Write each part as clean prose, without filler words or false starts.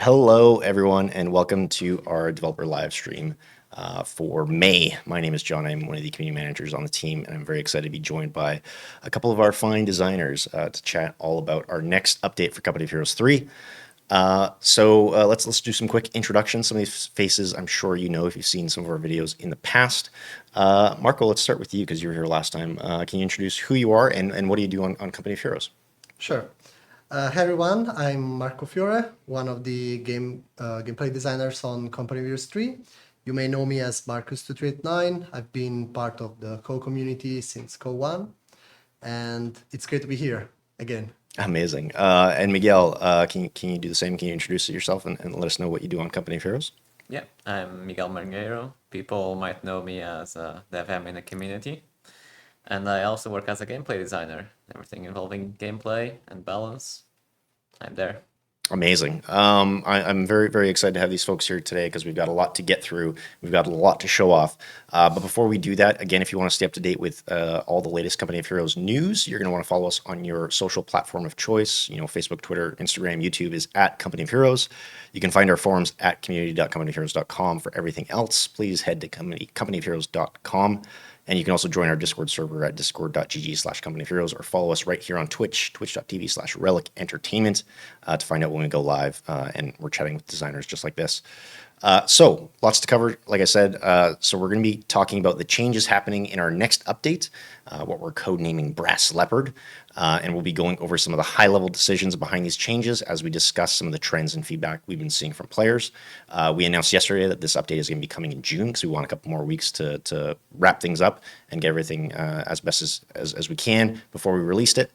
Hello, everyone, and welcome to our developer live stream for May. My name is John. I'm one of the community managers on the team, and I'm very excited to be joined by a couple of our fine designers to chat all about our next update for Company of Heroes 3. Let's do some quick introductions. Some of these faces I'm sure you know if you've seen some of our videos in the past. Marco, let's start with you because you were here last time. Can you introduce who you are and what do you do on Company of Heroes? Sure. Hi everyone, I'm Marco Fiore, one of the gameplay designers on Company of Heroes 3. You may know me as Marcus2389. I've been part of the co-community since Co1, and it's great to be here again. Amazing. And Miguel, can you do the same? Can you introduce yourself and let us know what you do on Company of Heroes? Yeah, I'm Miguel Margueiro. People might know me as DevM in the community. And I also work as a gameplay designer. Everything involving gameplay and balance, I'm there. Amazing. I'm very, very excited to have these folks here today because we've got a lot to get through. We've got a lot to show off. But before we do that, again, if you want to stay up to date with all the latest Company of Heroes news, you're going to want to follow us on your social platform of choice. You know, Facebook, Twitter, Instagram, YouTube is at Company of Heroes. You can find our forums at community.companyofheroes.com for everything else. Please head to companyofheroes.com. And you can also join our Discord server at discord.gg/Company of Heroes or follow us right here on Twitch, twitch.tv/Relic Entertainment to find out when we go live. And we're chatting with designers just like this. So lots to cover, like I said. So we're going to be talking about the changes happening in our next update, what we're codenaming Brass Leopard. And we'll be going over some of the high-level decisions behind these changes as we discuss some of the trends and feedback we've been seeing from players. We announced yesterday that this update is going to be coming in June because we want a couple more weeks to wrap things up and get everything as best as we can before we released it.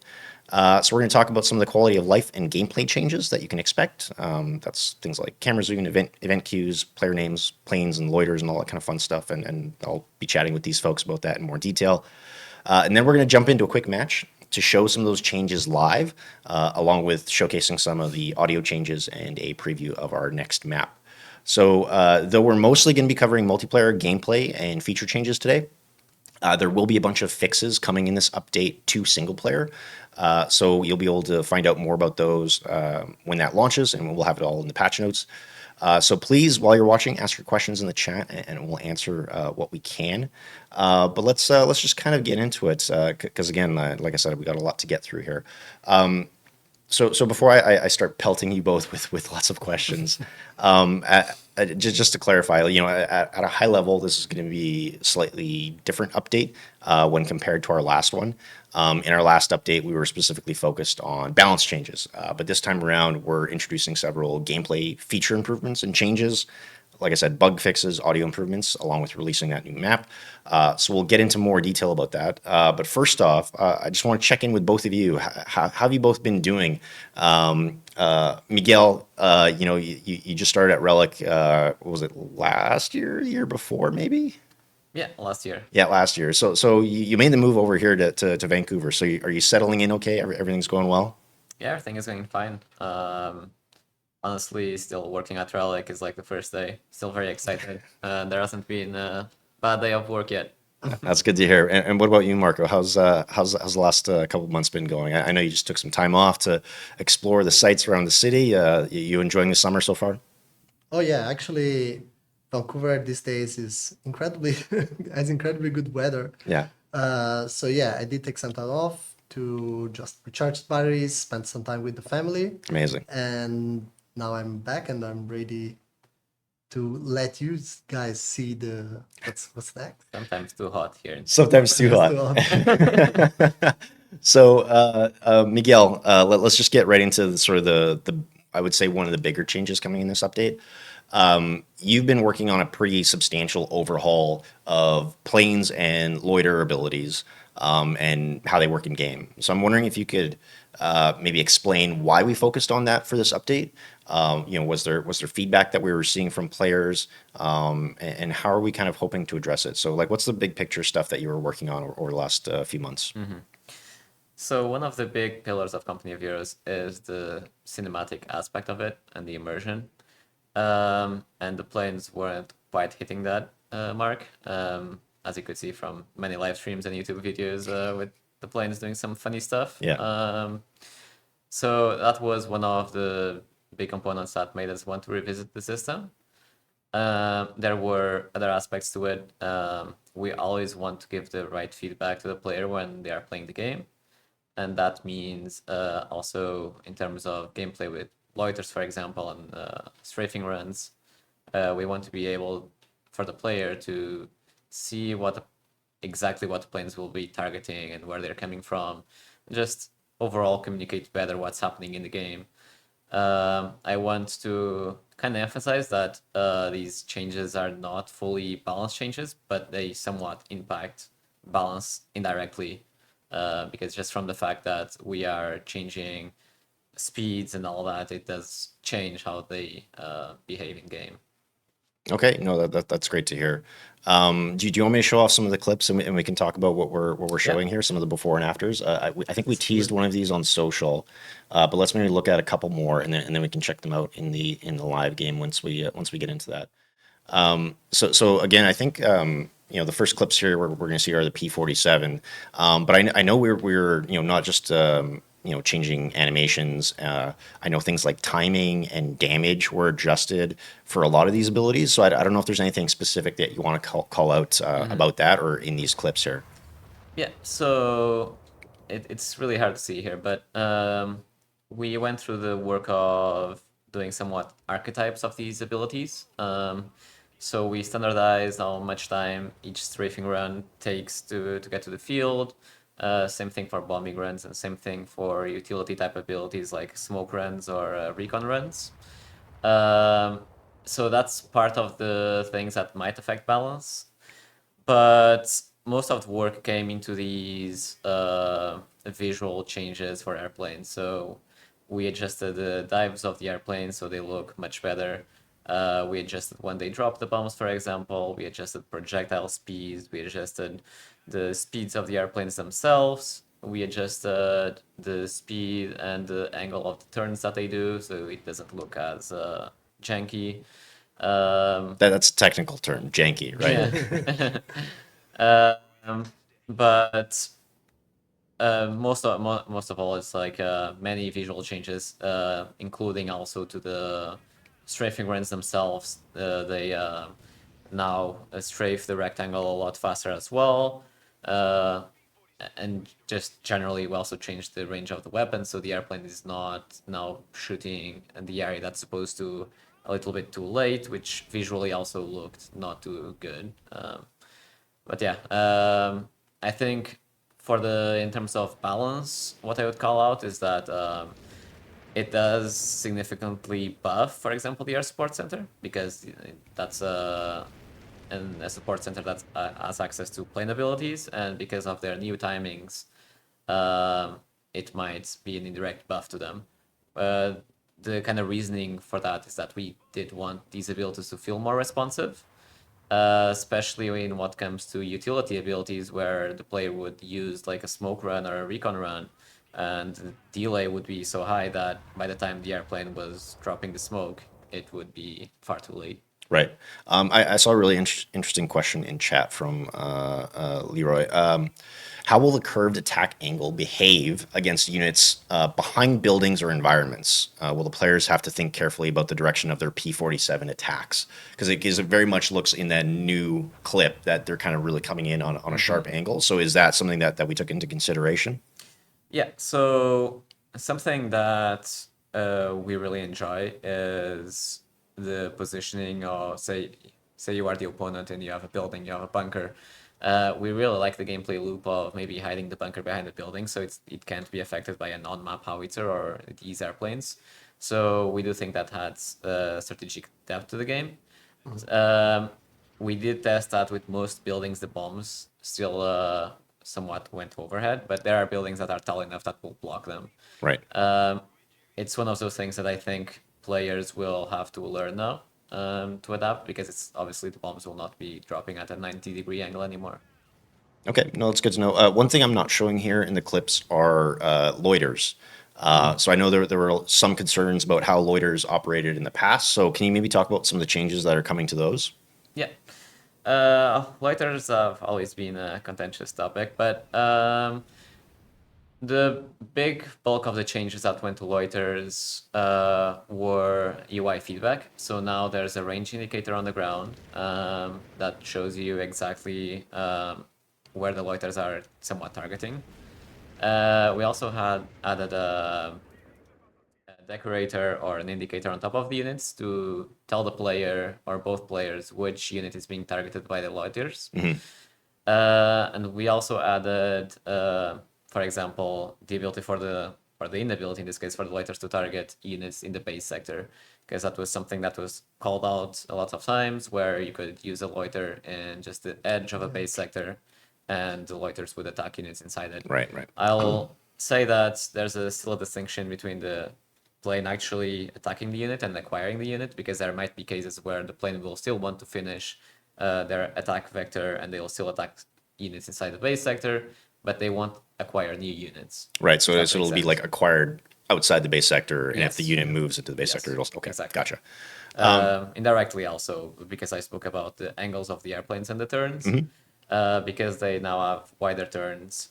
So we're going to talk about some of the quality of life and gameplay changes that you can expect. That's things like camera zoom, event queues, player names, planes and loiters, and all that kind of fun stuff. And I'll be chatting with these folks about that in more detail. And then we're going to jump into a quick match to show some of those changes live, along with showcasing some of the audio changes and a preview of our next map. So though we're mostly going to be covering multiplayer gameplay and feature changes today, there will be a bunch of fixes coming in this update to single player. So you'll be able to find out more about those when that launches, and we'll have it all in the patch notes. So please, while you're watching, ask your questions in the chat, and we'll answer what we can. But let's just kind of get into it, because again, like I said, we got a lot to get through here. So before I start pelting you both with lots of questions, just to clarify, you know, at a high level, this is going to be a slightly different update when compared to our last one. In our last update, we were specifically focused on balance changes, but this time around, we're introducing several gameplay feature improvements and changes. Like I said, bug fixes, audio improvements, along with releasing that new map. So we'll get into more detail about that. But first off, I just want to check in with both of you. How have you both been doing? Miguel, you know, you just started at Relic, what was it, last year, year before, maybe? Yeah, last year. Yeah, last year. So you made the move over here to Vancouver. So are you settling in okay? Everything's going well? Yeah, everything is going fine. Honestly, still working at Relic is like the first day. Still very excited. There hasn't been a bad day of work yet. That's good to hear. And what about you, Marco? How's the last couple of months been going? I know you just took some time off to explore the sites around the city. You enjoying the summer so far? Oh yeah, actually, Vancouver these days is incredibly has incredibly good weather. Yeah, So yeah, I did take some time off to just recharge batteries, spend some time with the family, amazing. and now I'm back and I'm ready to let you guys see the what's next. Sometimes too hot here in Sometimes too hot. So, Miguel, let's just get right into sort of the I would say one of the bigger changes coming in this update. You've been working on a pretty substantial overhaul of planes and loiter abilities and how they work in game. So I'm wondering if you could maybe explain why we focused on that for this update. You know, was there feedback that we were seeing from players, and how are we kind of hoping to address it? So, like, what's the big picture stuff that you were working on over the last few months? So one of the big pillars of Company of Heroes is the cinematic aspect of it and the immersion. And the planes weren't quite hitting that mark, as you could see from many live streams and YouTube videos with the planes doing some funny stuff. Yeah. So that was one of the big components that made us want to revisit the system. There were other aspects to it. We always want to give the right feedback to the player when they are playing the game. And that means also in terms of gameplay with loiters, for example, and strafing runs, we want to be able for the player to see exactly what the planes will be targeting and where they're coming from. Just overall communicate better what's happening in the game. I want to kind of emphasize that these changes are not fully balanced changes, but they somewhat impact balance indirectly, because just from the fact that we are changing speeds and all that, it does change how they behave in game. Okay, no, that's great to hear. Do you want me to show off some of the clips and we can talk about what we're showing here, some of the before and afters? I think we teased one of these on social, but let's maybe look at a couple more and then we can check them out in the live game once we get into that. So again, I think the first clips here we're going to see are the P-47, but I know we're not just changing animations. I know things like timing and damage were adjusted for a lot of these abilities. So I don't know if there's anything specific that you want to call out about that or in these clips here. Yeah, so it's really hard to see here, but we went through the work of doing somewhat archetypes of these abilities. So we standardized how much time each strafing run takes to get to the field. Same thing for bombing runs and same thing for utility type abilities like smoke runs or recon runs. So that's part of the things that might affect balance. But most of the work came into these visual changes for airplanes. So we adjusted the dives of the airplane so they look much better. We adjusted when they drop the bombs, for example. We adjusted projectile speeds. We adjusted the speeds of the airplanes themselves. We adjusted the speed and the angle of the turns that they do, so it doesn't look as janky. That's a technical term, janky, right? Yeah. But most of all, it's like many visual changes, including also to the strafing runs themselves. They now strafe the rectangle a lot faster as well. And just generally, we also changed the range of the weapon, so the airplane is not now shooting in the area that's supposed to a little bit too late, which visually also looked not too good. But yeah, I think in terms of balance, what I would call out is that it does significantly buff, for example, the air support center, because that's a support center that has access to plane abilities, and because of their new timings, it might be an indirect buff to them. The kind of reasoning for that is that we did want these abilities to feel more responsive, especially in what comes to utility abilities, where the player would use like a smoke run or a recon run, and the delay would be so high that by the time the airplane was dropping the smoke, it would be far too late. Right. I saw a really interesting question in chat from Leroy. How will the curved attack angle behave against units behind buildings or environments? Will the players have to think carefully about the direction of their P-47 attacks? Because it very much looks in that new clip that they're kind of really coming in on a sharp angle. So is that something that we took into consideration? Yeah, so something that we really enjoy is the positioning of, say you are the opponent and you have a building, you have a bunker. We really like the gameplay loop of maybe hiding the bunker behind the building, so it can't be affected by a non-map howitzer or these airplanes. So we do think that adds strategic depth to the game. We did test that with most buildings. The bombs still somewhat went overhead, but there are buildings that are tall enough that will block them. Right. It's one of those things that I think players will have to learn now to adapt, because it's obviously the bombs will not be dropping at a 90-degree angle anymore. Okay, no, that's good to know. One thing I'm not showing here in the clips are loiters. So I know there were some concerns about how loiters operated in the past. So can you maybe talk about some of the changes that are coming to those? Yeah. Loiters have always been a contentious topic, but The big bulk of the changes that went to loiters were UI feedback. So now there's a range indicator on the ground that shows you exactly where the loiters are somewhat targeting. We also had added a decorator or an indicator on top of the units to tell the player or both players which unit is being targeted by the loiters. And we also added, for example, the ability or the inability in this case for the loiters to target units in the base sector, because that was something that was called out a lot of times where you could use a loiter in just the edge of a base sector and the loiters would attack units inside it. Right. I'll say that there's still a distinction between the plane actually attacking the unit and acquiring the unit, because there might be cases where the plane will still want to finish their attack vector and they'll still attack units inside the base sector, but they won't acquire new units. Right. So Does that it'll make be sense? like acquired outside the base sector, and if the Yes. unit moves into the base Yes. sector, it'll okay. Exactly. Gotcha. Indirectly also, because I spoke about the angles of the airplanes and the turns, because they now have wider turns,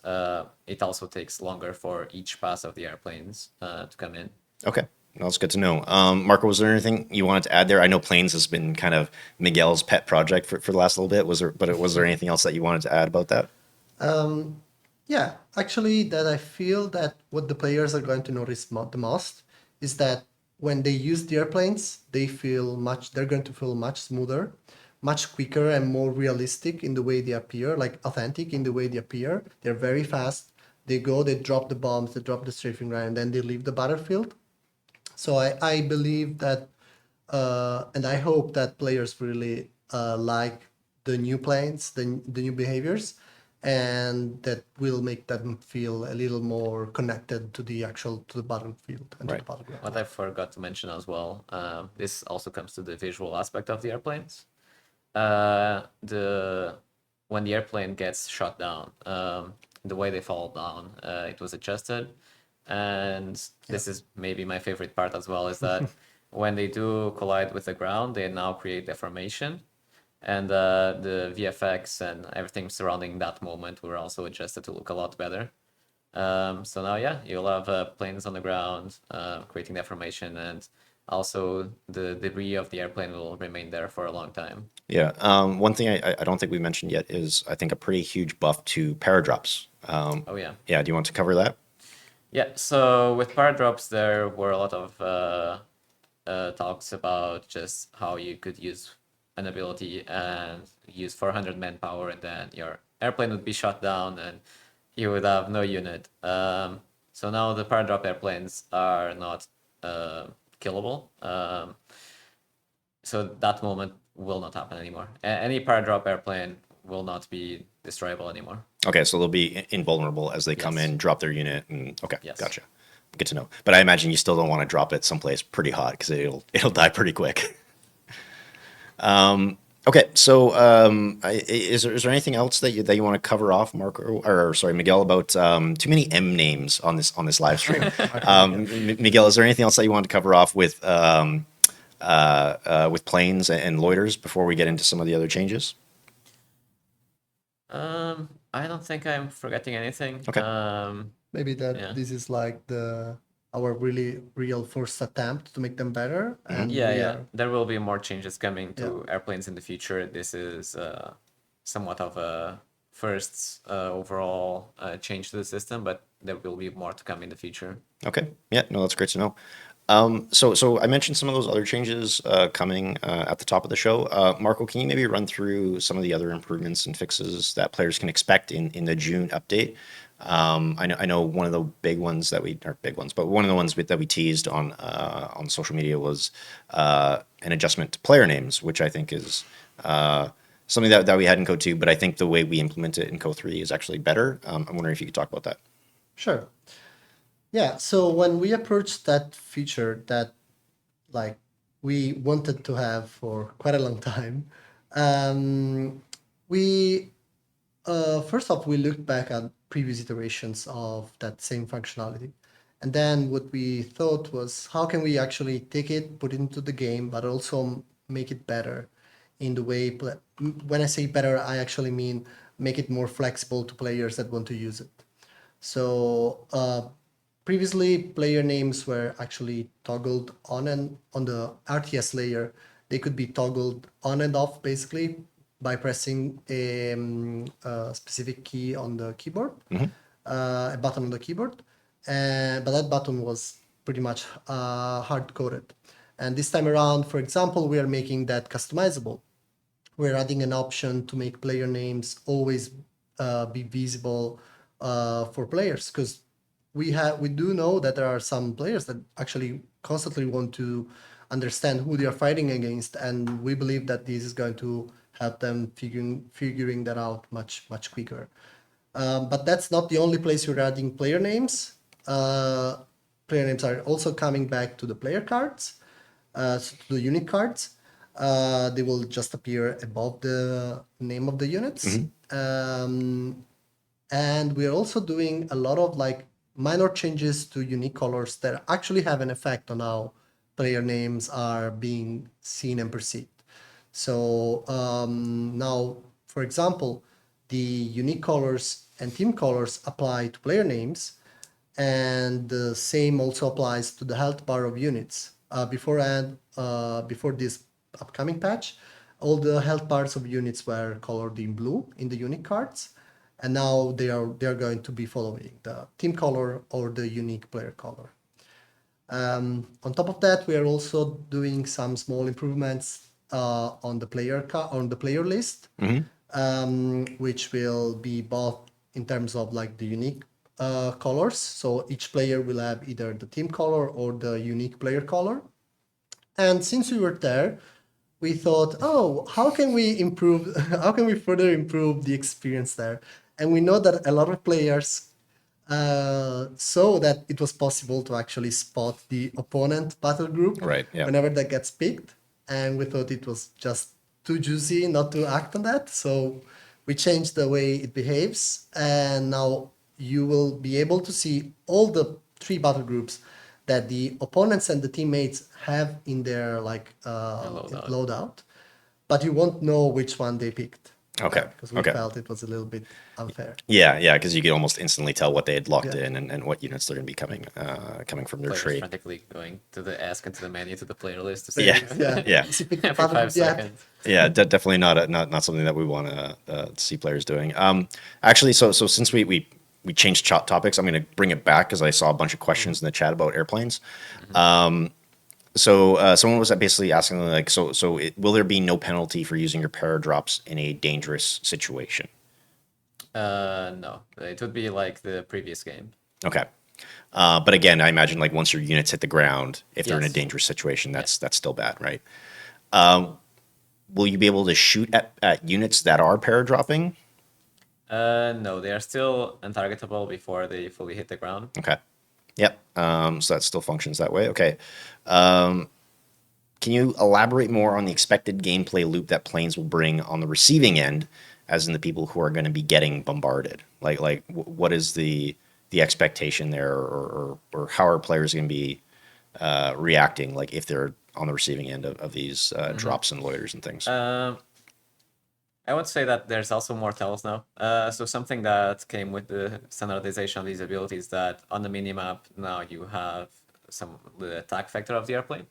it also takes longer for each pass of the airplanes to come in. Okay. Well, that's good to know. Marco, was there anything you wanted to add there? I know planes has been kind of Miguel's pet project for the last little bit. Was there anything else that you wanted to add about that? Yeah, actually, that I feel that what the players are going to notice the most is that when they use the airplanes, they're going to feel much smoother, much quicker, and more realistic in the way they appear, like authentic in the way they appear. They're very fast. They drop the bombs, they drop the strafing ground, and then they leave the battlefield. So I believe that, and I hope that players really like the new planes, the new behaviors, and that will make them feel a little more connected to the battlefield and to Right. the battleground. What I forgot to mention as well, this also comes to the visual aspect of the airplanes. The when the airplane gets shot down, the way they fall down, it was adjusted, and this is maybe my favorite part as well, is that when they do collide with the ground, they now create deformation, and the VFX and everything surrounding that moment were also adjusted to look a lot better. So now, yeah, you'll have planes on the ground creating deformation, and also the debris of the airplane will remain there for a long time. Yeah. One thing I don't think we mentioned yet is I think a pretty huge buff to paradrops. Oh yeah. Yeah. Do you want to cover that? Yeah, so with paradrops, there were a lot of talks about just how you could use an ability and use 400 manpower, and then your airplane would be shot down and you would have no unit. So now the paradrop airplanes are not killable. So that moment will not happen anymore. Any paradrop airplane will not be destroyable anymore. Okay. So they'll be invulnerable as they come Yes. in, drop their unit, and okay. Yes. Gotcha. Good to know. But I imagine you still don't want to drop it someplace pretty hot because it'll die pretty quick. Okay, so is there anything else that you want to cover off, Mark, or sorry, Miguel, about too many M names on this live stream? Miguel, is there anything else that you want to cover off with planes and loiters before we get into some of the other changes? I don't think I'm forgetting anything. Okay. Maybe that Yeah. this is like our really real first attempt to make them better. And Yeah, we yeah. are- There will be more changes coming to airplanes in the future. This is somewhat of a first overall change to the system, but there will be more to come in the future. Okay. Yeah, no, that's great to know. So I mentioned some of those other changes coming at the top of the show. Marco, can you maybe run through some of the other improvements and fixes that players can expect in the June update? I know one of the big ones that aren't big ones, but one of the ones that we teased on social media was an adjustment to player names, which I think is something that we had in Code 2, but I think the way we implement it in Code 3 is actually better. I'm wondering if you could talk about that. Sure. Yeah, so when we approached that feature that like we wanted to have for quite a long time, we first off we looked back at previous iterations of that same functionality. And then what we thought was how can we actually take it, put it into the game, but also make it better in the way when I say better, I actually mean make it more flexible to players that want to use it. So previously, player names were actually toggled on and on the RTS layer. They could be toggled on and off basically by pressing a specific key on the keyboard, a button on the keyboard. But that button was pretty much hard coded. And this time around, for example, we are making that customizable. We're adding an option to make player names always be visible for players, because we do know that there are some players that actually constantly want to understand who they are fighting against, and we believe that this is going to help them figuring that out much quicker. But that's not the only place we're adding player names. Player names are also coming back to the player cards, so to the unit cards. They will just appear above the name of the units. And we're also doing a lot of like minor changes to unique colors that actually have an effect on how player names are being seen and perceived. So now, for example, the unique colors and team colors apply to player names, and the same also applies to the health bar of units. Before this upcoming patch, all the health bars of units were colored in blue in the unique cards, and now they are going to be following the team color or the unique player color. On top of that, we are also doing some small improvements on the player list, which will be both in terms of like the unique colors. So each player will have either the team color or the unique player color. And since we were there, we thought, oh, how can we improve? How can we further improve the experience there? And we know that a lot of players so that it was possible to actually spot the opponent battle group Right, yeah. whenever that gets picked. And we thought it was just too juicy not to act on that. So we changed the way it behaves. And now you will be able to see all the three battle groups that the opponents and the teammates have in their like loadout, but you won't know which one they picked. Okay, Because we okay. felt it was a little bit unfair. Yeah, because you could almost instantly tell what they had locked Yeah. in and what units they're going to be coming from their Players tree. frantically going to the into the menu to the player list to see. Yeah, Yeah. yeah. Is it picked Every battle 5 group yet? seconds. Yeah, definitely not something that we want to see players doing. Actually, so since we changed topics, I'm going to bring it back because I saw a bunch of questions in the chat about airplanes. So someone was basically asking like, will there be no penalty for using your paradrops in a dangerous situation? No, it would be like the previous game. Okay. But again, I imagine like once your units hit the ground, if they're in a Yes. dangerous situation, that's still bad, right? Will you be able to shoot at units that are paradropping? No, they are still untargetable before they fully hit the ground. Okay. Yep. So that still functions that way. Okay. Can you elaborate more on the expected gameplay loop that planes will bring on the receiving end, as in the people who are going to be getting bombarded? Like what is the expectation there, or how are players going to be reacting, like if they're on the receiving end of these drops and loiters and things? I would say that there's also more tells now. So something that came with the standardization of these abilities, that on the minimap now you have the attack vector of the airplane.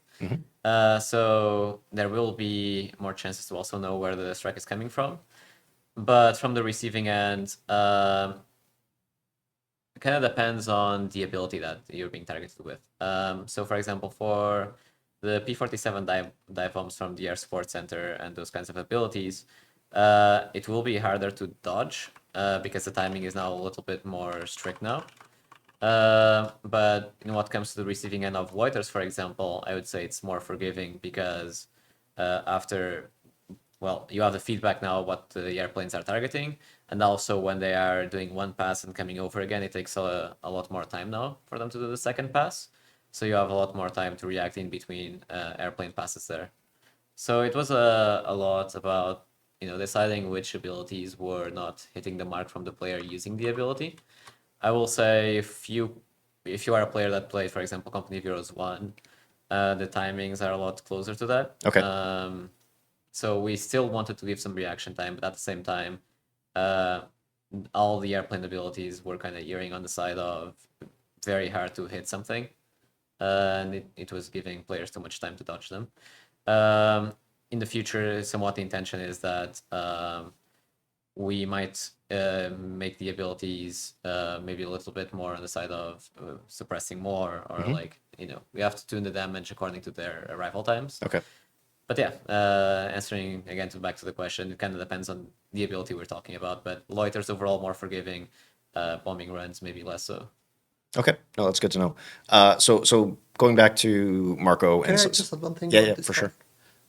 So there will be more chances to also know where the strike is coming from. But from the receiving end, it kind of depends on the ability that you're being targeted with. So for example, for the P-47 dive bombs from the Air Support Center and those kinds of abilities, it will be harder to dodge because the timing is now a little bit more strict now. But in what comes to the receiving end of loiters, for example, I would say it's more forgiving because you have the feedback now what the airplanes are targeting, and also when they are doing one pass and coming over again, it takes a lot more time now for them to do the second pass. So you have a lot more time to react in between airplane passes there. So it was a lot about deciding which abilities were not hitting the mark from the player using the ability. I will say if you are a player that played, for example, Company of Heroes 1, the timings are a lot closer to that. Okay. So we still wanted to give some reaction time, but at the same time, all the airplane abilities were kind of erring on the side of very hard to hit something, and it was giving players too much time to dodge them. In the future, somewhat the intention is that we might make the abilities maybe a little bit more on the side of suppressing more, or like, we have to tune the damage according to their arrival times. Okay. But yeah, answering again back to the question, it kind of depends on the ability we're talking about. But loiters overall more forgiving, bombing runs maybe less so. Okay. No, that's good to know. So going back to Marco Can and I just add one thing yeah, about yeah, this for part?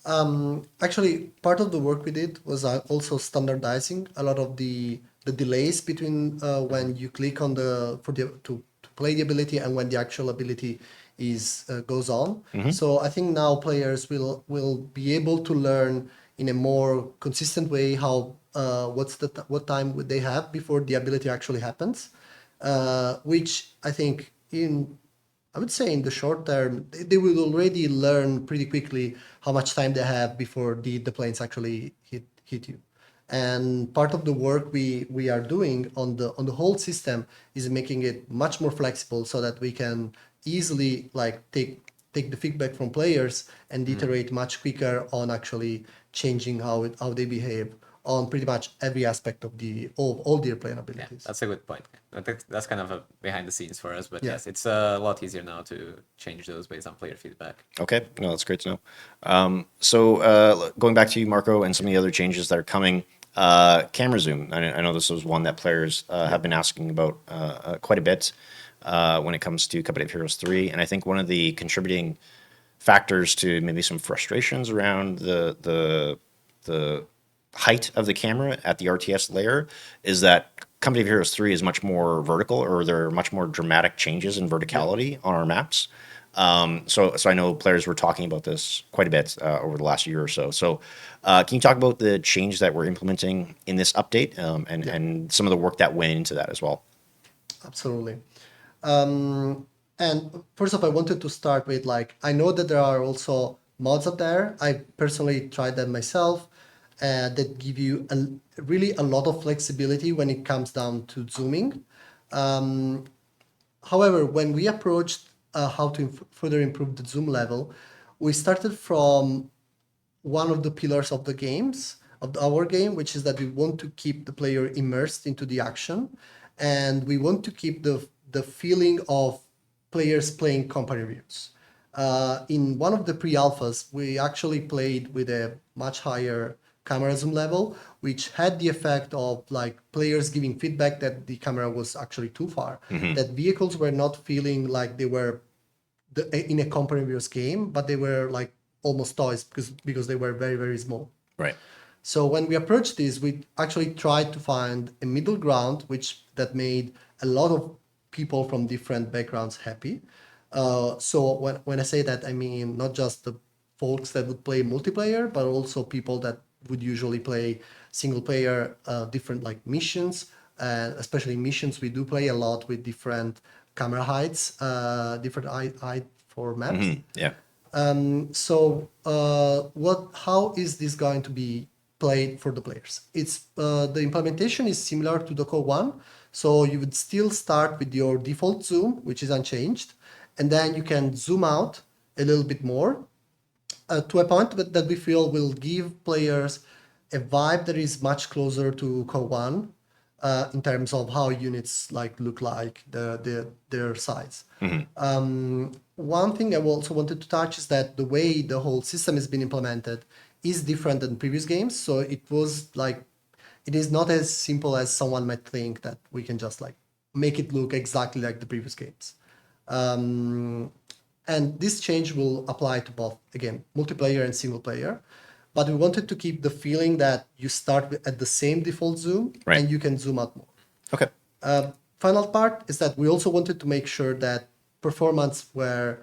sure. Actually, part of the work we did was also standardizing a lot of the delays between when you click on the for the to play the ability and when the actual ability is goes on. So I think now players will be able to learn in a more consistent way how what time would they have before the ability actually happens, which I think I would say in the short term, they will already learn pretty quickly how much time they have before the planes actually hit you. And part of the work we are doing on the whole system is making it much more flexible so that we can easily like take the feedback from players and iterate much quicker on actually changing how they behave on pretty much every aspect of all the airplane Yeah, abilities. that's a good point. I think that's kind of a behind the scenes for us, but Yeah. yes, it's a lot easier now to change those based on player feedback. Okay. No, that's great to know. So going back to you, Marco, and some of the other changes that are coming, camera zoom. I know this was one that players have been asking about quite a bit when it comes to Company of Heroes 3. And I think one of the contributing factors to maybe some frustrations around the height of the camera at the RTS layer is that Company of Heroes 3 is much more vertical, or there are much more dramatic changes in verticality on our maps. So I know players were talking about this quite a bit over the last year or so. So can you talk about the change that we're implementing in this update, and some of the work that went into that as well? Absolutely. And first off, I wanted to start with like, I know that there are also mods out there. I personally tried them myself that give you really a lot of flexibility when it comes down to zooming. However, when we approached how to further improve the zoom level, we started from one of the pillars of the games of our game, which is that we want to keep the player immersed into the action, and we want to keep the feeling of players playing company reviews. In one of the pre-alphas, we actually played with a much higher camera zoom level, which had the effect of like players giving feedback that the camera was actually too far, that vehicles were not feeling like they were in a company reviewers game, but they were like almost toys because they were very, very small. Right. So when we approached this, we actually tried to find a middle ground, which that made a lot of people from different backgrounds happy. So when I say that, I mean not just the folks that would play multiplayer, but also people that would usually play single player, different like missions, and especially missions we do play a lot with different camera heights, different height for maps. Yeah. How is this going to be played for the players? It's the implementation is similar to Doco 1. So you would still start with your default zoom, which is unchanged, and then you can zoom out a little bit more to a point that we feel will give players a vibe that is much closer to Co 1 in terms of how units like look like their size. One thing I also wanted to touch is that the way the whole system has been implemented is different than previous games. So it was like it is not as simple as someone might think that we can just like make it look exactly like the previous games. And this change will apply to both, again, multiplayer and single player. But we wanted to keep the feeling that you start at the same default zoom Right. and you can zoom out more. Okay. Final part is that we also wanted to make sure that performance were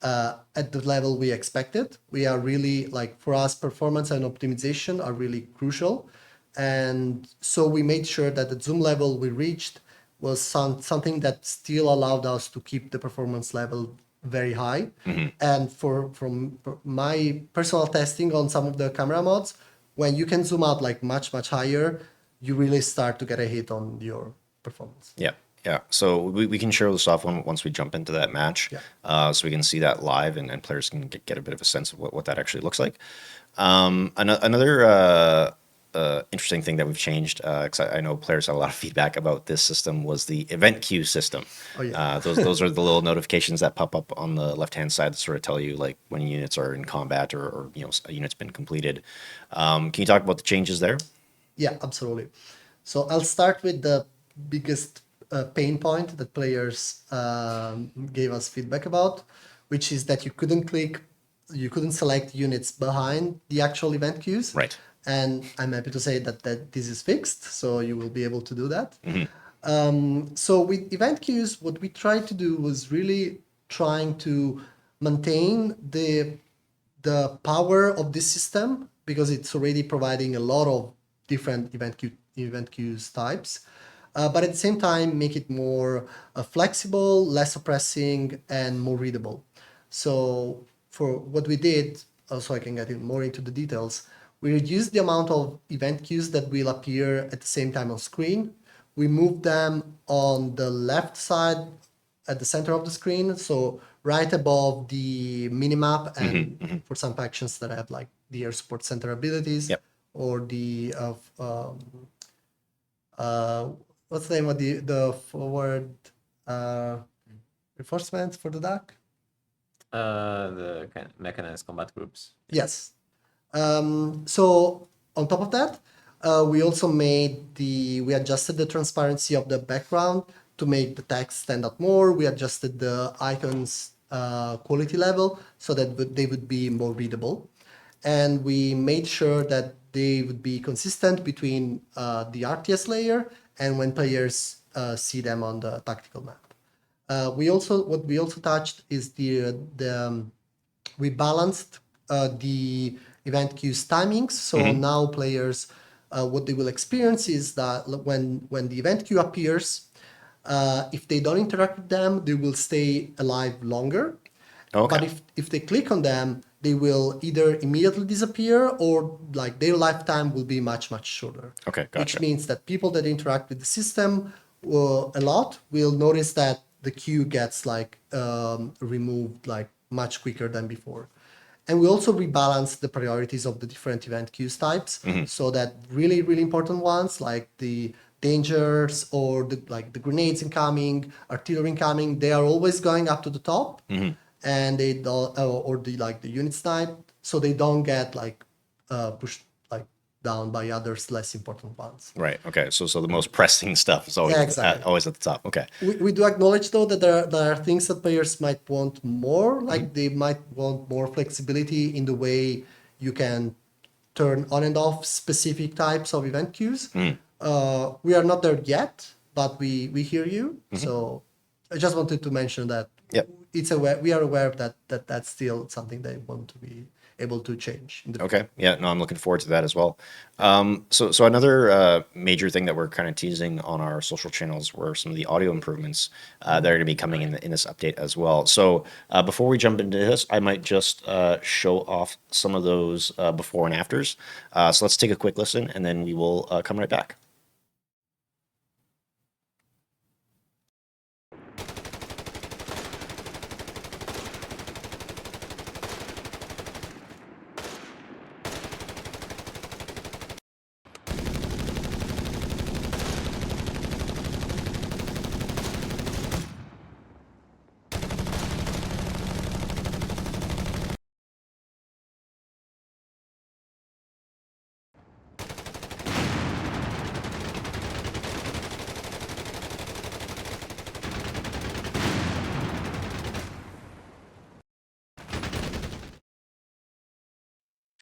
at the level we expected. We are really like, for us, performance and optimization are really crucial. And so we made sure that the zoom level we reached was something that still allowed us to keep the performance level very high. And from my personal testing on some of the camera mods, when you can zoom out like much higher, you really start to get a hit on your performance. Yeah, yeah. So we can share this off once we jump into that match, so we can see that live and players can get a bit of a sense of what that actually looks like. Another interesting thing that we've changed, because I know players had a lot of feedback about this system, was the event queue system. Oh, yeah. Those are the little notifications that pop up on the left-hand side that sort of tell you like when units are in combat or a unit's been completed. Can you talk about the changes there? Yeah, absolutely. So I'll start with the biggest pain point that players gave us feedback about, which is that you couldn't select units behind the actual event queues. Right. And I'm happy to say that this is fixed, so you will be able to do that. So with event queues, what we tried to do was really trying to maintain the power of this system, because it's already providing a lot of different event queues types, but at the same time make it more flexible, less oppressing, and more readable. So for what we did, so I can get more into the details, we reduced the amount of event queues that will appear at the same time on screen. We moved them on the left side at the center of the screen, so right above the minimap, and for some factions that have like the air support center abilities, or the what's the name of the forward reinforcements for the DAC? The kind of mechanized combat groups. Yes. So on top of that, we also we adjusted the transparency of the background to make the text stand out more. We adjusted the icons quality level so that they would be more readable. And we made sure that they would be consistent between the RTS layer and when players see them on the tactical map. What we also touched is we balanced the event queues timings. So now players, what they will experience is that when the event queue appears, if they don't interact with them, they will stay alive longer. Okay. But if they click on them, they will either immediately disappear or like their lifetime will be much, much shorter. Okay, gotcha. Which means that people that interact with the system a lot will notice that the queue gets like removed like much quicker than before. And we also rebalanced the priorities of the different event queues types, so that really, really important ones like the dangers or the grenades incoming, artillery incoming, they are always going up to the top, and they don't, or the unit snipe, so they don't get like pushed like down by others less important ones. Right. Okay. So the most pressing stuff is always exactly. always at the top. Okay. We do acknowledge though that there are things that players might want more, like they might want more flexibility in the way you can turn on and off specific types of event queues. We are not there yet, but we hear you. So I just wanted to mention that we are aware of that that's still something they want to be able to change. Okay. Yeah. No, I'm looking forward to that as well. So another major thing that we're kind of teasing on our social channels were some of the audio improvements that are going to be coming in this update as well. So before we jump into this, I might just show off some of those before and afters. So let's take a quick listen, and then we will come right back.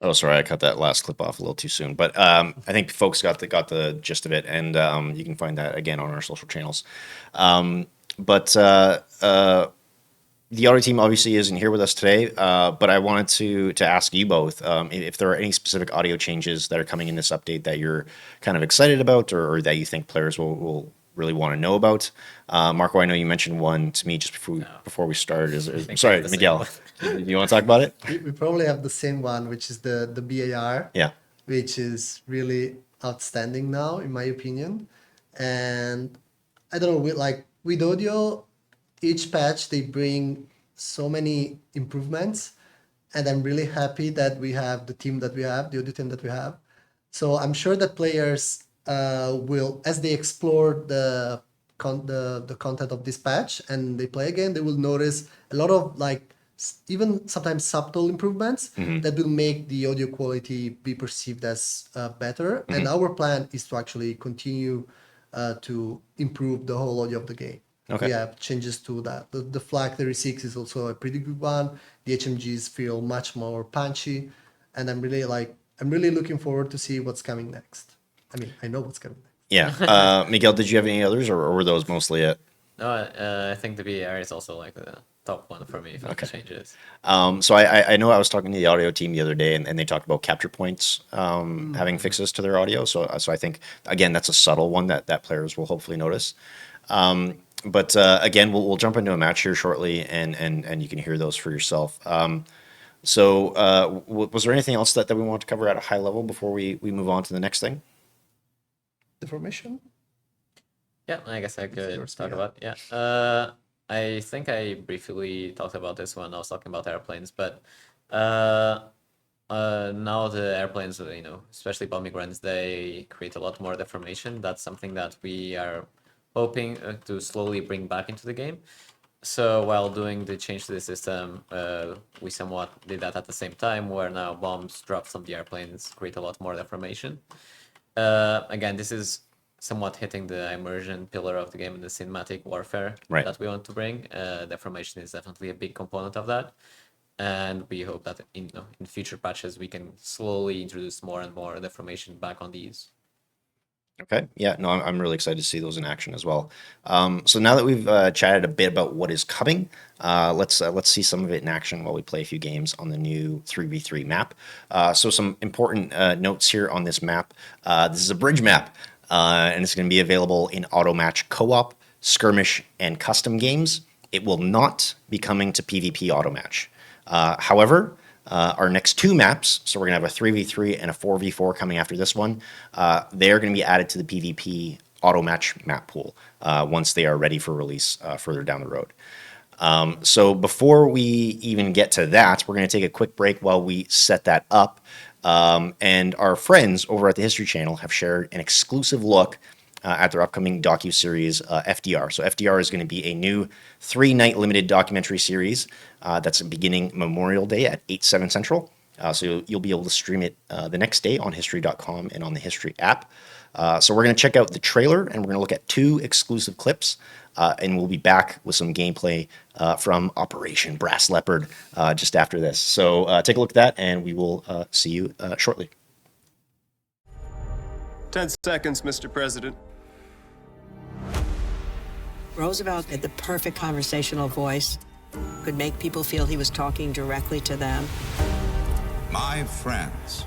Oh, sorry, I cut that last clip off a little too soon, but I think folks got the gist of it, and you can find that again on our social channels. But the audio team obviously isn't here with us today, but I wanted to ask you both if there are any specific audio changes that are coming in this update that you're kind of excited about, or that you think players will really want to know about. Marco, I know you mentioned one to me just before we started. Sorry, Miguel, do you want to talk about it? We probably have the same one, which is the BAR. Yeah. Which is really outstanding now, in my opinion. And I don't know, with audio, each patch they bring so many improvements, and I'm really happy that we have the team that we have, the audio team that we have. So I'm sure that players will, as they explore the content of this patch and they play again, they will notice a lot of even sometimes subtle improvements that will make the audio quality be perceived as better. And our plan is to actually continue to improve the whole audio of the game. Okay. We have changes to that. The FLAC 36 is also a pretty good one. The HMGs feel much more punchy, and I'm really looking forward to see what's coming next. I mean, I know what's coming next. Yeah. Miguel, did you have any others, or were those mostly it? No, I think the BAR is also like the top one for me for the changes. So I know I was talking to the audio team the other day, and they talked about capture points having fixes to their audio. So I think, again, that's a subtle one that players will hopefully notice. But again, we'll jump into a match here shortly, and you can hear those for yourself. So was there anything else that we want to cover at a high level before we move on to the next thing? The formation? Yeah, I guess I could talk about. Yeah, I think I briefly talked about this when I was talking about airplanes, but now the airplanes, especially bombing runs, they create a lot more deformation. That's something that we are hoping to slowly bring back into the game. So while doing the change to the system, we somewhat did that at the same time, where now bombs dropped from the airplanes create a lot more deformation. Again, this is somewhat hitting the immersion pillar of the game and the cinematic warfare that we want to bring. Deformation is definitely a big component of that. And we hope that in future patches, we can slowly introduce more and more deformation back on these. Okay. Yeah. No, I'm really excited to see those in action as well. So now that we've chatted a bit about what is coming, let's see some of it in action while we play a few games on the new 3v3 map. So some important notes here on this map. This is a bridge map, and it's going to be available in auto match co-op, skirmish, and custom games. It will not be coming to PvP auto match. However, our next two maps, so we're going to have a 3v3 and a 4v4 coming after this one, they're going to be added to the PvP auto match map pool once they are ready for release further down the road. So before we even get to that, we're going to take a quick break while we set that up. And our friends over at the History Channel have shared an exclusive look at their upcoming docu-series FDR. So FDR is going to be a new 3-night limited documentary series that's beginning Memorial Day at 8/7 Central. So you'll be able to stream it the next day on history.com and on the History app. So we're going to check out the trailer, and we're going to look at 2 exclusive clips, and we'll be back with some gameplay from Operation Brass Leopard just after this. So take a look at that, and we will see you shortly. 10 seconds, Mr. President. Roosevelt had the perfect conversational voice, could make people feel he was talking directly to them. My friends,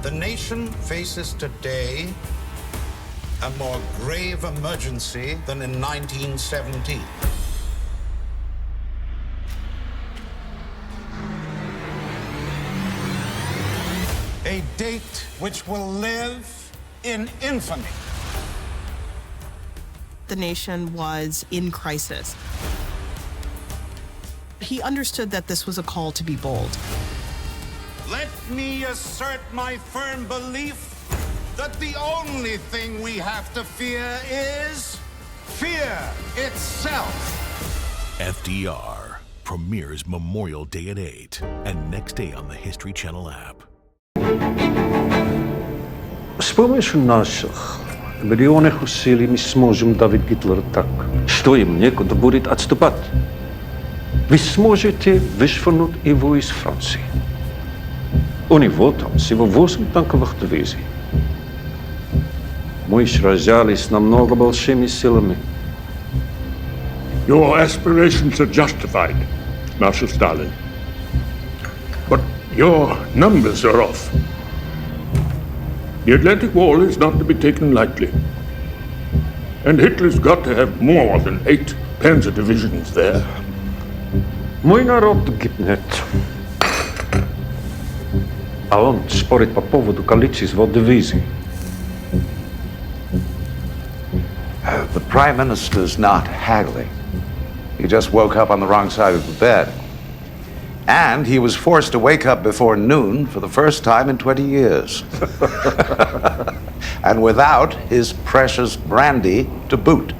the nation faces today a more grave emergency than in 1917. A date which will live in infamy. The nation was in crisis. He understood that this was a call to be bold. Let me assert my firm belief that the only thing we have to fear is fear itself. FDR premieres Memorial Day at 8 and next day on the History Channel app. С помощью наших миллионных усилий мы сможем давить Гитлера так, что им некуда будет отступать. Вы сможете вышвырнуть его из Франции. У него там всего 8 танковых дивизий. Мы сражались намного большими силами. Your aspirations are justified, Marshal Stalin. But your numbers are off. The Atlantic Wall is not to be taken lightly. And Hitler's got to have more than 8 panzer divisions there. Мой народ гибнет. А он спорит по поводу количества дивизий. The Prime Minister's not haggling. He just woke up on the wrong side of the bed. And he was forced to wake up before noon for the first time in 20 years. And without his precious brandy to boot.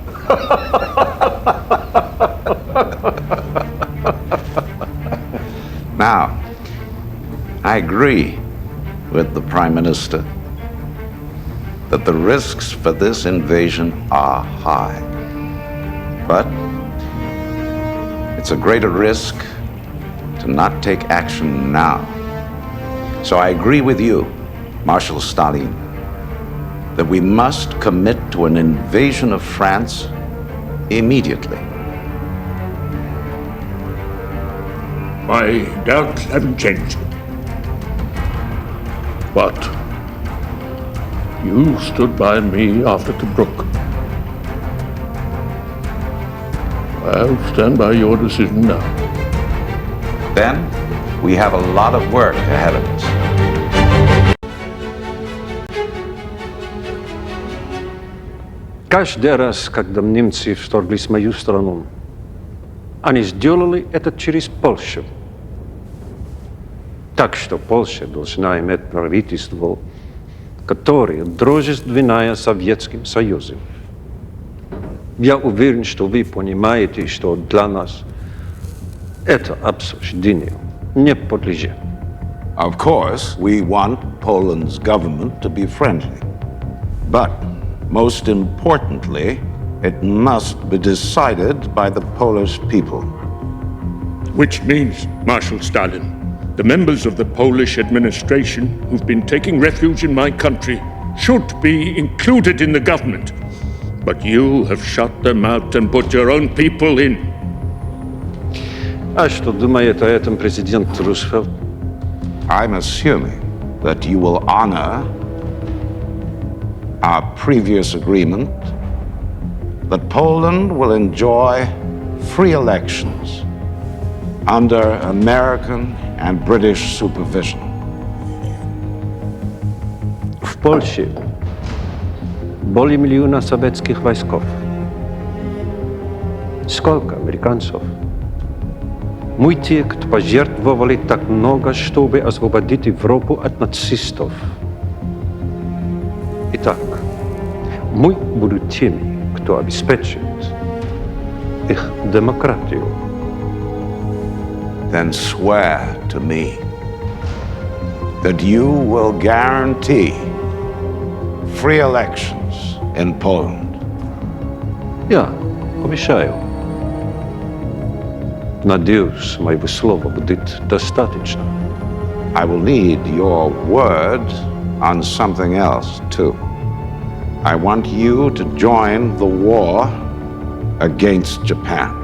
Now, I agree with the Prime Minister that the risks for this invasion are high. But it's a greater risk to not take action now. So I agree with you, Marshal Stalin, that we must commit to an invasion of France immediately. My doubts haven't changed. But you stood by me after Tobruk. I'll stand by your decision now. Then we have a lot of work ahead of us. Каждый раз, когда немцы вторглись в мою страну, они сделали это через Польшу. Так что Польша должна иметь правительство, которое дружественное Советским Союзом. Я уверен, что вы понимаете, что для нас это обсуждение не подлежит. Of course, we want Poland's government to be friendly. But most importantly, it must be decided by the Polish people. Which means, Marshal Stalin, the members of the Polish administration who've been taking refuge in my country should be included in the government. But you have shut them out and put your own people in. А что думает о этом президент Рузвельт? I'm assuming that you will honor our previous agreement that Poland will enjoy free elections under American and British supervision. В Польше более миллиона советских войсков. Сколько американцев? Мы те, кто пожертвовали так много, чтобы освободить Европу от нацистов. Итак, мы будем теми, кто обеспечит их демократию. Then swear to me that you will guarantee free elections in Poland. Я обещаю. Надеюсь, моего слова будет достаточно. I will need your word on something else, too. I want you to join the war against Japan.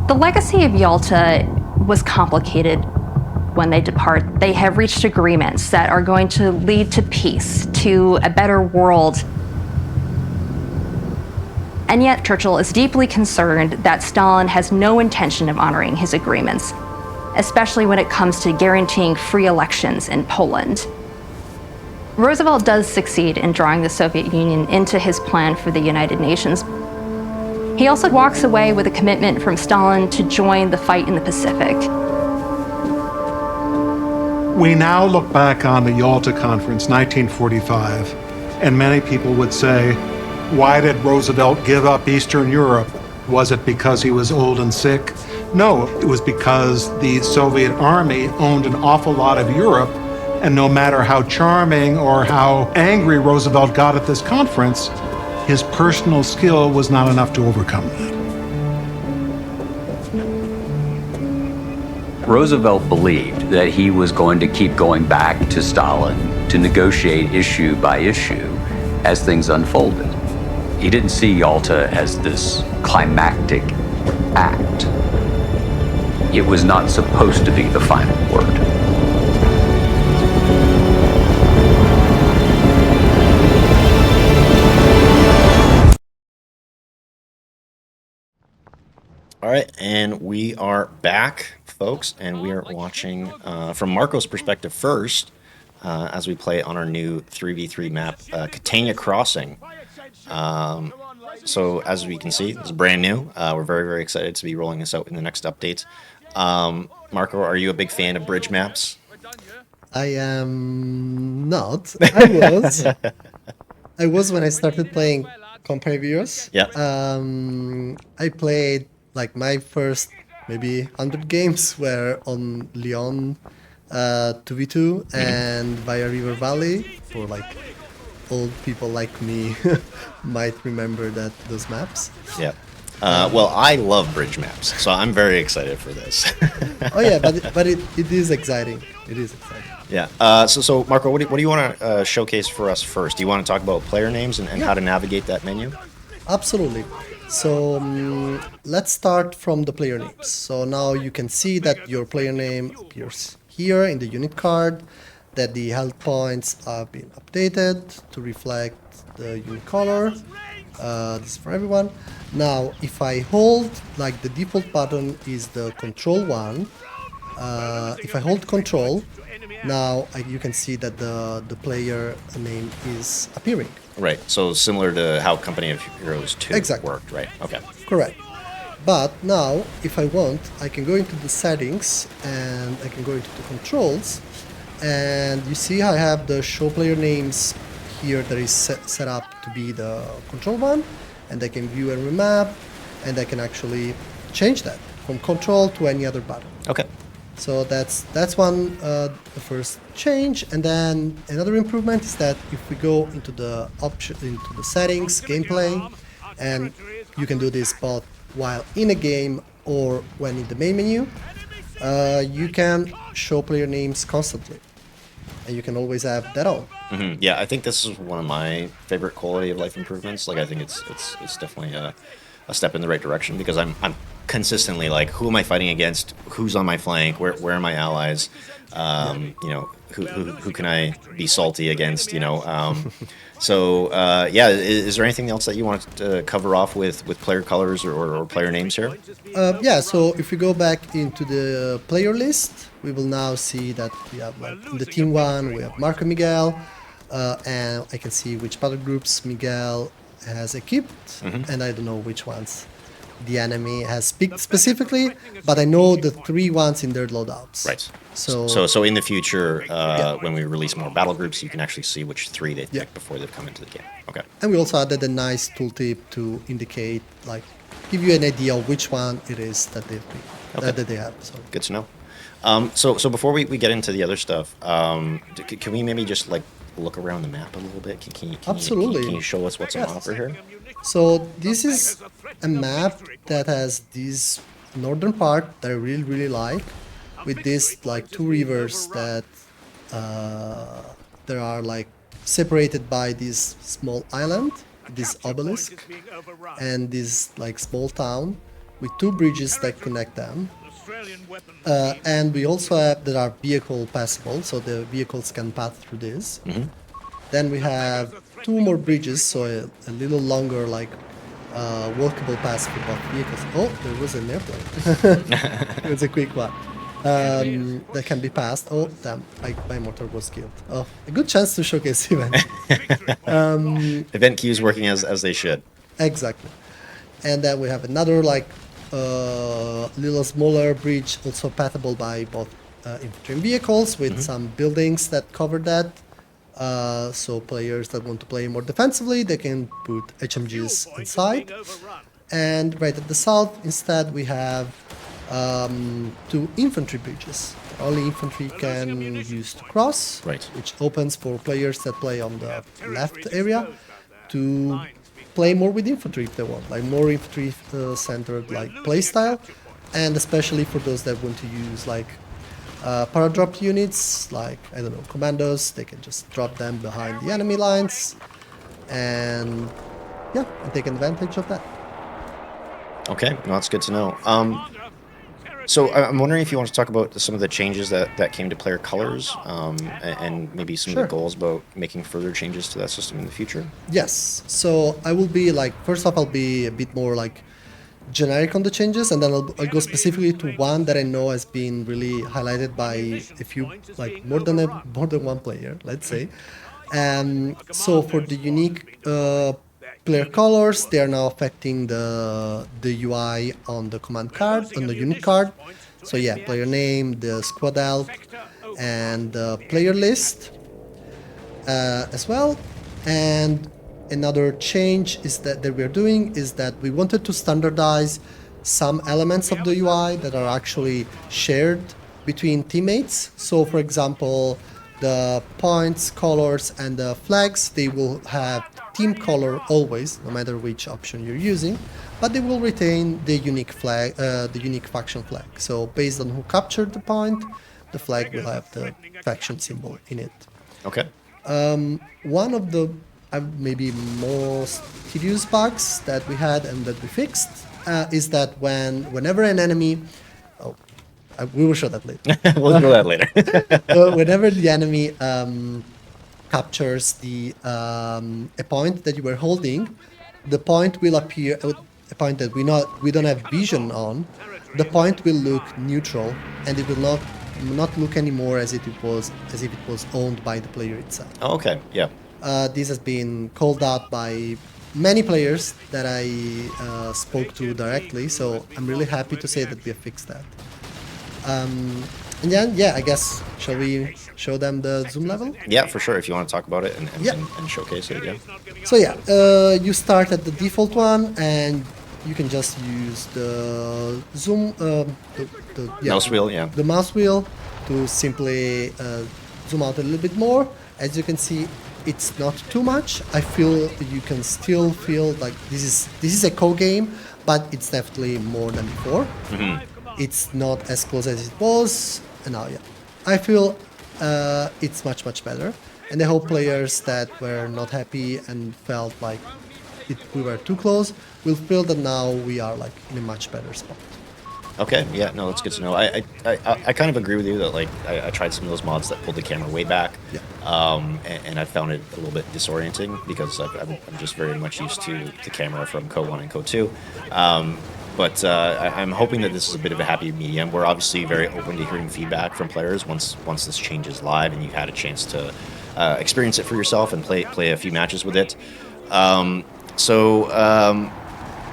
The legacy of Yalta was complicated when they depart. They have reached agreements that are going to lead to peace, to a better world. And yet Churchill is deeply concerned that Stalin has no intention of honoring his agreements, especially when it comes to guaranteeing free elections in Poland. Roosevelt does succeed in drawing the Soviet Union into his plan for the United Nations. He also walks away with a commitment from Stalin to join the fight in the Pacific. We now look back on the Yalta Conference, 1945, and many people would say, why did Roosevelt give up Eastern Europe? Was it because he was old and sick? No, it was because the Soviet army owned an awful lot of Europe, and no matter how charming or how angry Roosevelt got at this conference, his personal skill was not enough to overcome that. Roosevelt believed that he was going to keep going back to Stalin to negotiate issue by issue as things unfolded. He didn't see Yalta as this climactic act. It was not supposed to be the final word. All right, and we are back, folks, and we are watching from Marco's perspective first as we play on our new 3v3 map, Catania Crossing. So as we can see, it's brand new. We're very, very excited to be rolling this out in the next update. Marco, are you a big fan of bridge maps? I am not. I was. I was when I started playing company viewers. Yeah. I played like my first maybe 100 games were on Lyon 2v2 and via River Valley for like old people like me might remember those maps. Yeah. Well, I love bridge maps, so I'm very excited for this. Oh yeah, but it is exciting. It is exciting. Yeah. So Marco, what do you want to showcase for us first? Do you want to talk about player names and how to navigate that menu? Absolutely. So let's start from the player names. So now you can see that your player name appears here in the unit card, that the health points have been updated to reflect the unit color. This is for everyone. Now, if I hold, like the default button is the control one. If I hold control, now you can see that the player name is appearing. Right. So similar to how Company of Heroes 2 Exactly. worked, right? Okay. Correct. But now, if I want, I can go into the settings and I can go into the controls. And you see I have the show player names here that is set up to be the control one. And I can view and remap. And I can actually change that from control to any other button. Okay. So that's one the first change, and then another improvement is that if we go into the into the settings, gameplay, and you can do this both while in a game or when in the main menu, you can show player names constantly, and you can always have that on. Mm-hmm. Yeah, I think this is one of my favorite quality of life improvements. Like, I think it's definitely a step in the right direction because I'm consistently like, who am I fighting against? Who's on my flank? Where are my allies? You know, who can I be salty against? You know, yeah. Is there anything else that you want to cover off with player colors or player names here? Yeah. So if we go back into the player list, we will now see that we have like in the team one we have Marco and Miguel, and I can see which battle groups Miguel has equipped, and I don't know which ones the enemy has picked specifically, but I know the 3 ones in their loadouts. Right. So in the future, when we release more battle groups, you can actually see which 3 they picked before they've come into the game. Okay. And we also added a nice tooltip to indicate, like, give you an idea of which one it is that they've picked, that they have. So good to know. So before we get into the other stuff, can we maybe just like look around the map a little bit? Absolutely. Can you show us what's on offer here? So this is a map that has this northern part that I really, really like, with this like 2 rivers that there are like separated by this small island, this obelisk, and this like small town with 2 bridges that connect them. And we also have there are vehicle passable, so the vehicles can pass through this. Then we have 2 more bridges, so a little longer, like walkable pass for both vehicles. Oh, there was an airplane. It was a quick one. That can be passed. Oh, damn, my motor was killed. Oh, a good chance to showcase event. Event queues working as they should. Exactly. And then we have another like little smaller bridge, also passable by both infantry and vehicles, with some buildings that cover that. So players that want to play more defensively, they can put HMGs inside. And right at the south, instead, we have 2 infantry bridges. Only infantry can use to cross, which opens for players that play on the left area to play more with infantry if they want, like more infantry centered like playstyle, and especially for those that want to use like paradrop units, like, I don't know, commandos, they can just drop them behind the enemy lines and take advantage of that. Okay, no, that's good to know. So I'm wondering if you want to talk about some of the changes that came to player colors, and maybe some of the goals about making further changes to that system in the future. Yes, so I will be like, first off, I'll be a bit more like generic on the changes, and then I'll go specifically to one that I know has been really highlighted by a few, like more than one player, let's say. So for the unique player colors, they are now affecting the UI on the command card, on the unit card. So yeah, player name, the squad help, and the player list as well. And another change is that we're doing is that we wanted to standardize some elements of the UI that are actually shared between teammates. So for example, the points, colors, and the flags, they will have team color always, no matter which option you're using, but they will retain the unique flag, the unique faction flag. So based on who captured the point, the flag will have the faction symbol in it. Okay. One of the maybe most tedious bugs that we had and that we fixed is that whenever an enemy, we will show that later. We'll do that later. Whenever the enemy captures a point that you were holding, the point will appear. A point that we don't have vision on. The point will look neutral, and it will not look anymore as if it was owned by the player itself. Oh, okay. Yeah. This has been called out by many players that I spoke to directly, so I'm really happy to say that we have fixed that. And then, yeah, I guess, shall we show them the zoom level? Yeah, for sure. If you want to talk about it and showcase it, yeah. So yeah, you start at the default one, and you can just use the zoom, mouse wheel, yeah. The mouse wheel to simply zoom out a little bit more. As you can see, it's not too much. I feel you can still feel like this is a co-game, but it's definitely more than before. Mm-hmm. It's not as close as it was, and now yeah, I feel it's much better. And I hope players that were not happy and felt like we were too close will feel that now we are like in a much better spot. Okay, yeah, no, that's good to know. I kind of agree with you that like I tried some of those mods that pulled the camera way back, and I found it a little bit disorienting because I'm just very much used to the camera from Co 1 and Co 2. But I'm hoping that this is a bit of a happy medium. We're obviously very open to hearing feedback from players once this changes live and you've had a chance to experience it for yourself and play a few matches with it.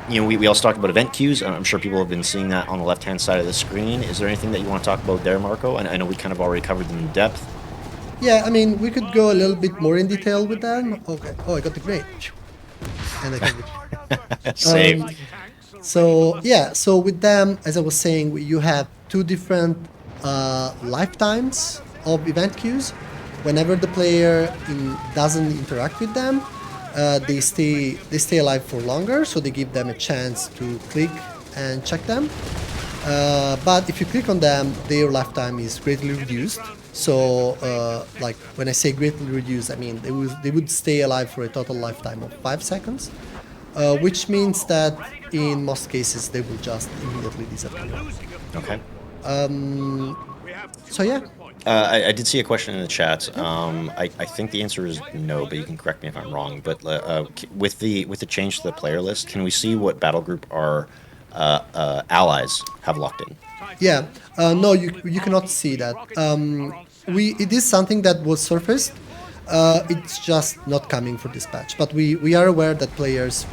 You know, we also talked about event queues. I'm sure people have been seeing that on the left-hand side of the screen. Is there anything that you want to talk about there, Marco? I know we kind of already covered them in depth. Yeah, I mean, we could go a little bit more in detail with them. Okay. Oh, I got the grade. And I got Save. So with them, as I was saying, you have two different lifetimes of event queues. Whenever the player doesn't interact with them, they stay alive for longer, so they give them a chance to click and check them. But if you click on them, their lifetime is greatly reduced. So, like when I say greatly reduced, I mean they would stay alive for a total lifetime of 5 seconds, which means that in most cases they will just immediately disappear. Okay. So yeah. I did see a question in the chat. I think the answer is no, but you can correct me if I'm wrong. But with the change to the player list, can we see what battle group our allies have locked in? Yeah. No, you cannot see that. It is something that was surfaced. It's just not coming for this patch. But we are aware that players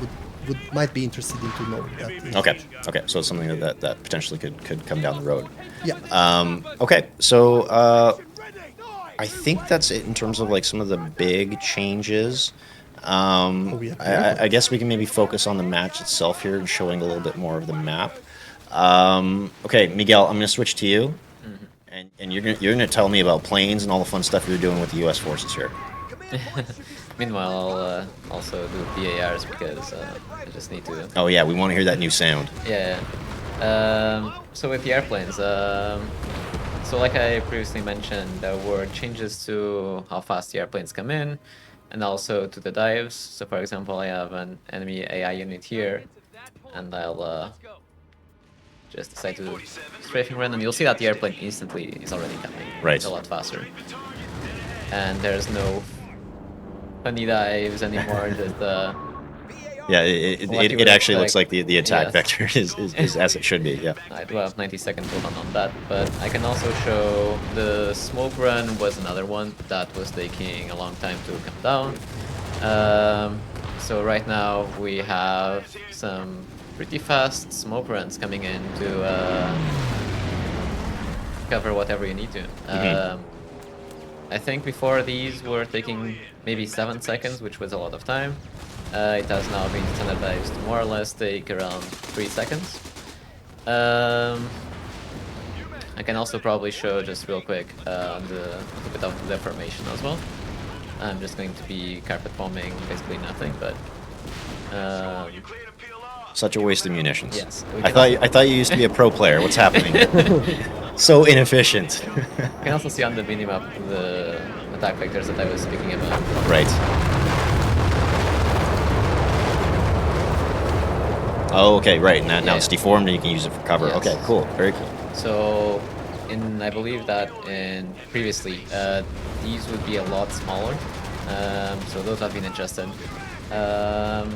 might be interested into knowing that. Okay. So it's something that potentially could come down the road. Yeah. Okay. So I think that's it in terms of like some of the big changes. I guess we can maybe focus on the match itself here and showing a little bit more of the map. Okay, Miguel, I'm gonna switch to you, and you're gonna tell me about planes and all the fun stuff you're doing with the U.S. forces here. Meanwhile, I'll also do BARs because I just need to. Oh yeah, we want to hear that new sound. Yeah. So with the airplanes, so like I previously mentioned, there were changes to how fast the airplanes come in, and also to the dives. So for example, I have an enemy AI unit here, and I'll just decide to strafing run, and you'll see that the airplane instantly is already coming. Right. It's a lot faster. And there's no funny dives anymore, just Yeah, What you it would actually looks expect. like the attack Yes. vector is as it should be. Yeah. I do have 90-second cooldown on that, but I can also show the smoke run was another one that was taking a long time to come down. So right now we have some pretty fast smoke runs coming in to cover whatever you need to. I think before these were taking maybe 7 seconds, which was a lot of time. It has now been standardized to more or less take around 3 seconds. I can also probably show just real quick on the a bit of the formation as well. I'm just going to be carpet bombing basically nothing, but Such a waste of munitions. Yes, we I can thought you used to be a pro player. What's happening? So inefficient. you can also see on the minimap the attack vectors that I was speaking about. Right. Oh, okay, right. Now it's deformed and you can use it for cover. Yes. Okay, cool. Very cool. So, I believe that in previously, these would be a lot smaller. So those have been adjusted. Let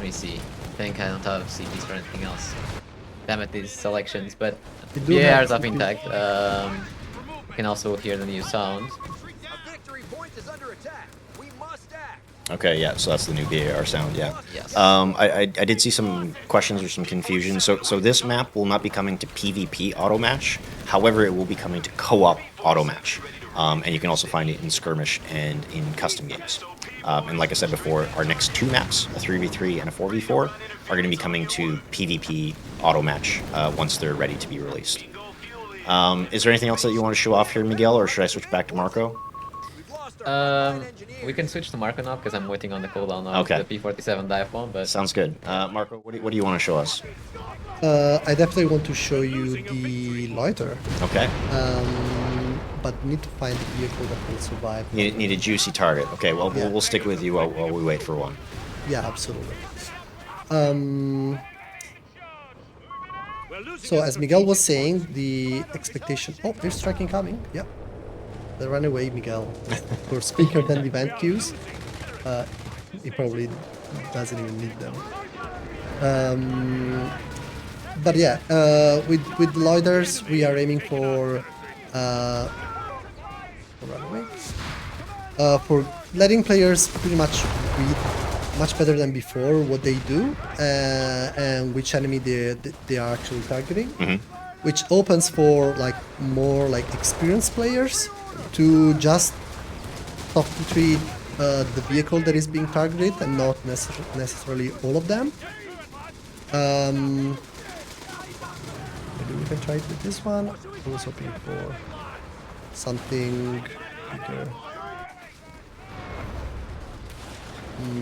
me see. I think I don't have CPs for anything else. Damn it, these selections. But do have VARs have been CPs. tagged. You can also hear the new sound. Okay, yeah, so that's the new VAR sound, yeah. Yes. I did see some questions or some confusion. So this map will not be coming to PvP auto match. However, it will be coming to co-op auto match. And you can also find it in skirmish and in custom games. And like I said before, our next 2 maps, a 3v3 and a 4v4, are going to be coming to PvP auto match once they're ready to be released. Is there anything else that you want to show off here, Miguel, or should I switch back to Marco? We can switch to Marco now because I'm waiting on the cooldown of Okay. the P47 dive bomb. But Sounds good. Marco, what do you want to show us? I definitely want to show you the loiter, Okay. but need to find the vehicle that will survive. Need a juicy target. Okay, well, Yeah. we'll stick with you while we wait for one. Yeah, absolutely. So as Miguel was saying, the expectation... Oh, there's striking coming. Yep. They run away, Miguel. For quicker than the event queues. He probably doesn't even need them. But yeah, with loiters, we are aiming for run away. For letting players pretty much read much better than before what they do and which enemy they are actually targeting, which opens for like more like experienced players to just softly treat the vehicle that is being targeted and not necessarily all of them. Maybe we can try it with this one. I was hoping for something bigger.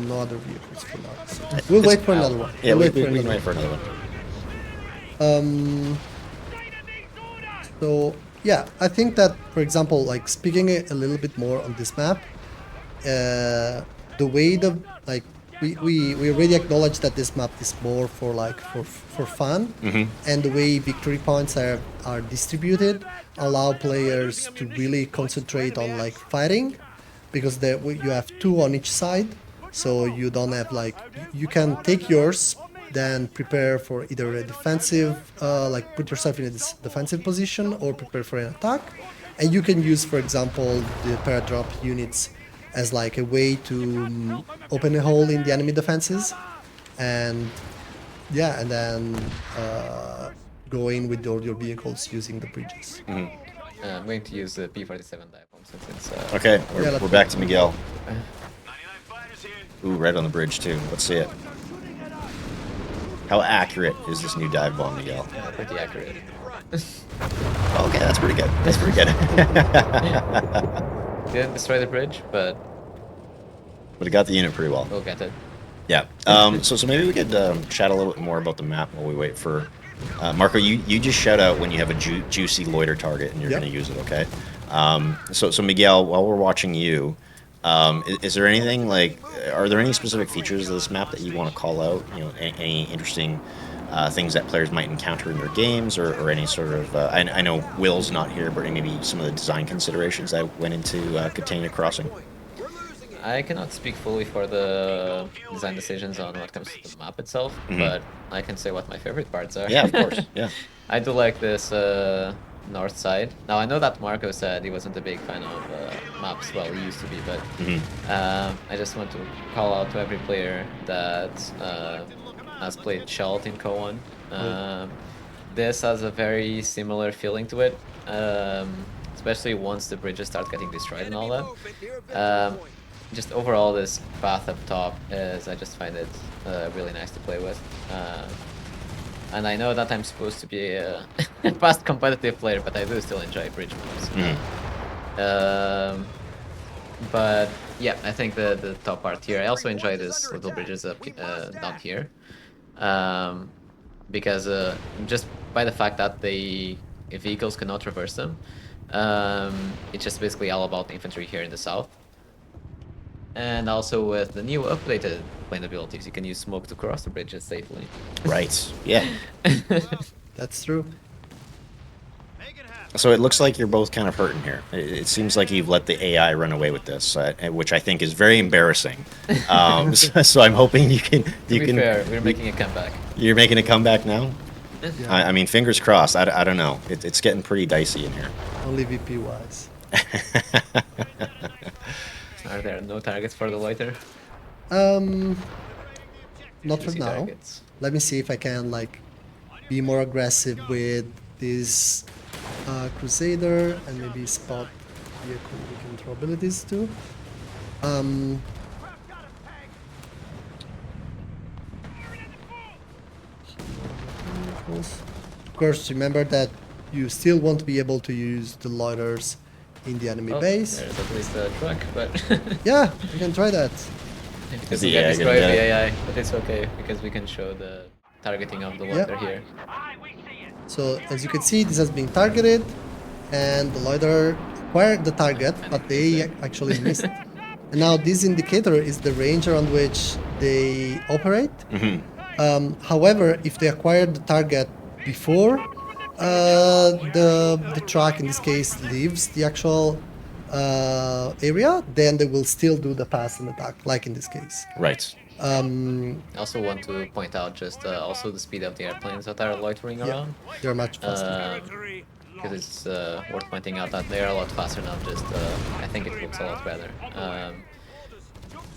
No other vehicles for now. So we'll wait for another one. Yeah, We'll we can wait for another one. So yeah, I think that, for example, like speaking a little bit more on this map, the way we already acknowledge that this map is more for like for fun, and the way victory points are distributed allow players to really concentrate on like fighting, because you have 2 on each side, so you don't have like you can take yours, then prepare for either a defensive, like put yourself in a defensive position, or prepare for an attack, and you can use, for example, the paradrop units as like a way to open a hole in the enemy defenses, and yeah, and then go in with all your vehicles using the bridges. I'm going to use the P47 dive bomb since it's Okay, Yeah, we're back to Miguel. Ooh, red on the bridge too. Let's see it. How accurate is this new dive bomb, Miguel? pretty accurate. Okay, that's pretty good. That's pretty good. Didn't destroy the bridge, but But it got the unit pretty well. we'll get it. Yeah. So maybe we could chat a little bit more about the map while we wait for Marco. You just shout out when you have a juicy loiter target and you're Yep. going to use it. Okay. So Miguel, while we're watching you, is there anything like? Are there any specific features of this map that you want to call out? You know, any interesting things that players might encounter in their games, or any sort of? I know Will's not here, but maybe some of the design considerations that went into Catania Crossing. I cannot speak fully for the design decisions on what comes to the map itself, but I can say what my favorite parts are. Yeah, of course. Yeah. I do like this north side. Now I know that Marco said he wasn't a big fan of maps. Well, he used to be, but I just want to call out to every player that has played Shalt in Co-1. This has a very similar feeling to it, especially once the bridges start getting destroyed and all that. Just overall, this path up top I just find it really nice to play with. And I know that I'm supposed to be a fast competitive player, but I do still enjoy bridge maps. But yeah, I think the top part here, I also enjoy this little bridges up down here. Because just by the fact that vehicles cannot traverse them, it's just basically all about infantry here in the south. And also with the new updated plane abilities, you can use smoke to cross the bridges safely. Right. Yeah. That's true. So it looks like you're both kind of hurting here. It seems like you've let the AI run away with this, which I think is very embarrassing. So I'm hoping you can. To be fair, we're making a comeback. You're making a comeback now? Yeah. I mean, fingers crossed. I don't know. It's getting pretty dicey in here. Only VP wise. Are there no targets for the loiter? Not for now. Targets. Let me see if I can be more aggressive with this Crusader and maybe spot vehicle we can throw abilities to. Of course, remember that you still won't be able to use the loiters in the enemy base. There's at least a truck, but yeah, we can try that. Because we get destroyed the AI, but it's okay because we can show the targeting of the loiter here. So as you can see, this has been targeted, and the loiter acquired the target, but they actually missed. And now this indicator is the range around which they operate. However, if they acquired the target before the truck, in this case, leaves the actual area, then they will still do the pass and attack, like in this case. Right. I also want to point out just also the speed of the airplanes that are loitering around. They're much faster. Because it's worth pointing out that they are a lot faster now. Just I think it looks a lot better.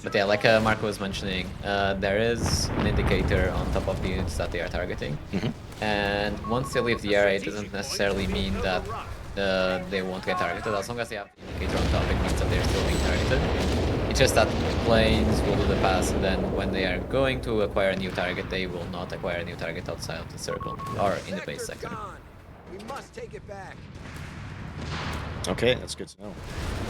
But yeah, like Marco was mentioning, there is an indicator on top of the units that they are targeting. And once they leave the area, it doesn't necessarily mean that they won't get targeted. As long as they have the indicator on top, it means that they're still being targeted. It's just that planes will do the pass, and then when they are going to acquire a new target, they will not acquire a new target outside of the circle or in the base sector. We must take it back. Okay, that's good to know.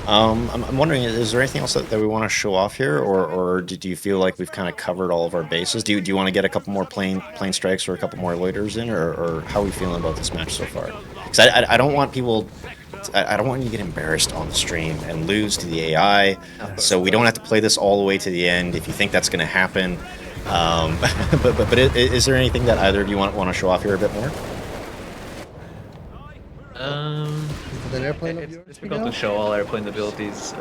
I'm wondering, is there anything else that we want to show off here, or do you feel like we've kind of covered all of our bases? Do you want to get a couple more plane strikes or a couple more loiters in, or how are we feeling about this match so far? Because I don't want people. I don't want you to get embarrassed on the stream and lose to the AI, so we don't have to play this all the way to the end if you think that's going to happen. But is there anything that either of you want to show off here a bit more? It's difficult to show all airplane abilities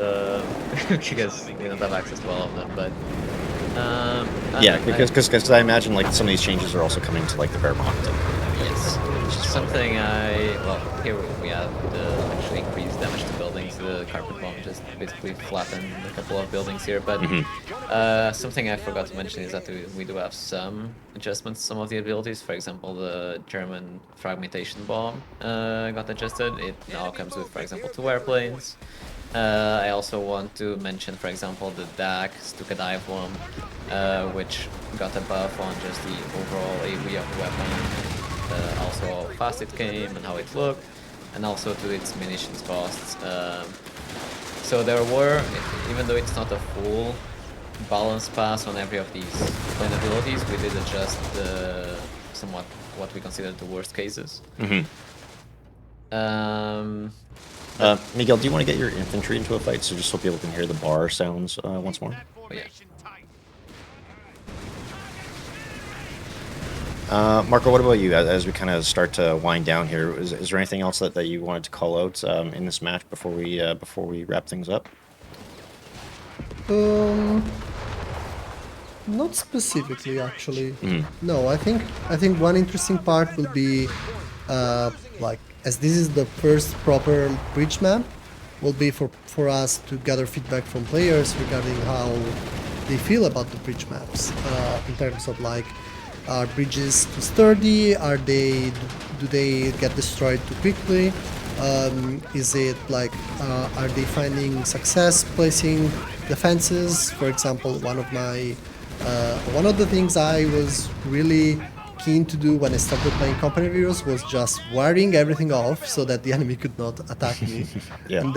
because we don't have access to all of them, but yeah, because I imagine like some of these changes are also coming to like the Vermont. Yes, something well, here we have the actually increased damage to buildings. The carpet bomb just basically flattened a couple of buildings here, but something I forgot to mention is that we do have some adjustments to some of the abilities. For example, the German fragmentation bomb got adjusted. It now comes with, for example, 2 airplanes. I also want to mention, for example, the DAX took a dive bomb, which got a buff on just the overall AV of the weapon. Also how fast it came and how it looked, and also to its munitions costs. So there were, even though it's not a full balance pass on every of these plane abilities, we did adjust somewhat what we consider the worst cases. Miguel, do you want to get your infantry into a fight, so just so people can hear the bar sounds once more? Oh, yeah. Marco, what about you as we kind of start to wind down here? Is there anything else that you wanted to call out in this match before we wrap things up? Not specifically, actually. No, I think one interesting part will be, like, as this is the first proper bridge map, will be for us to gather feedback from players regarding how they feel about the bridge maps, in terms of like, are bridges too sturdy? Do they get destroyed too quickly? Is it like, are they finding success placing defenses? For example, one of the things I was really keen to do when I started playing Company of Heroes was just wiring everything off so that the enemy could not attack me, Yeah. and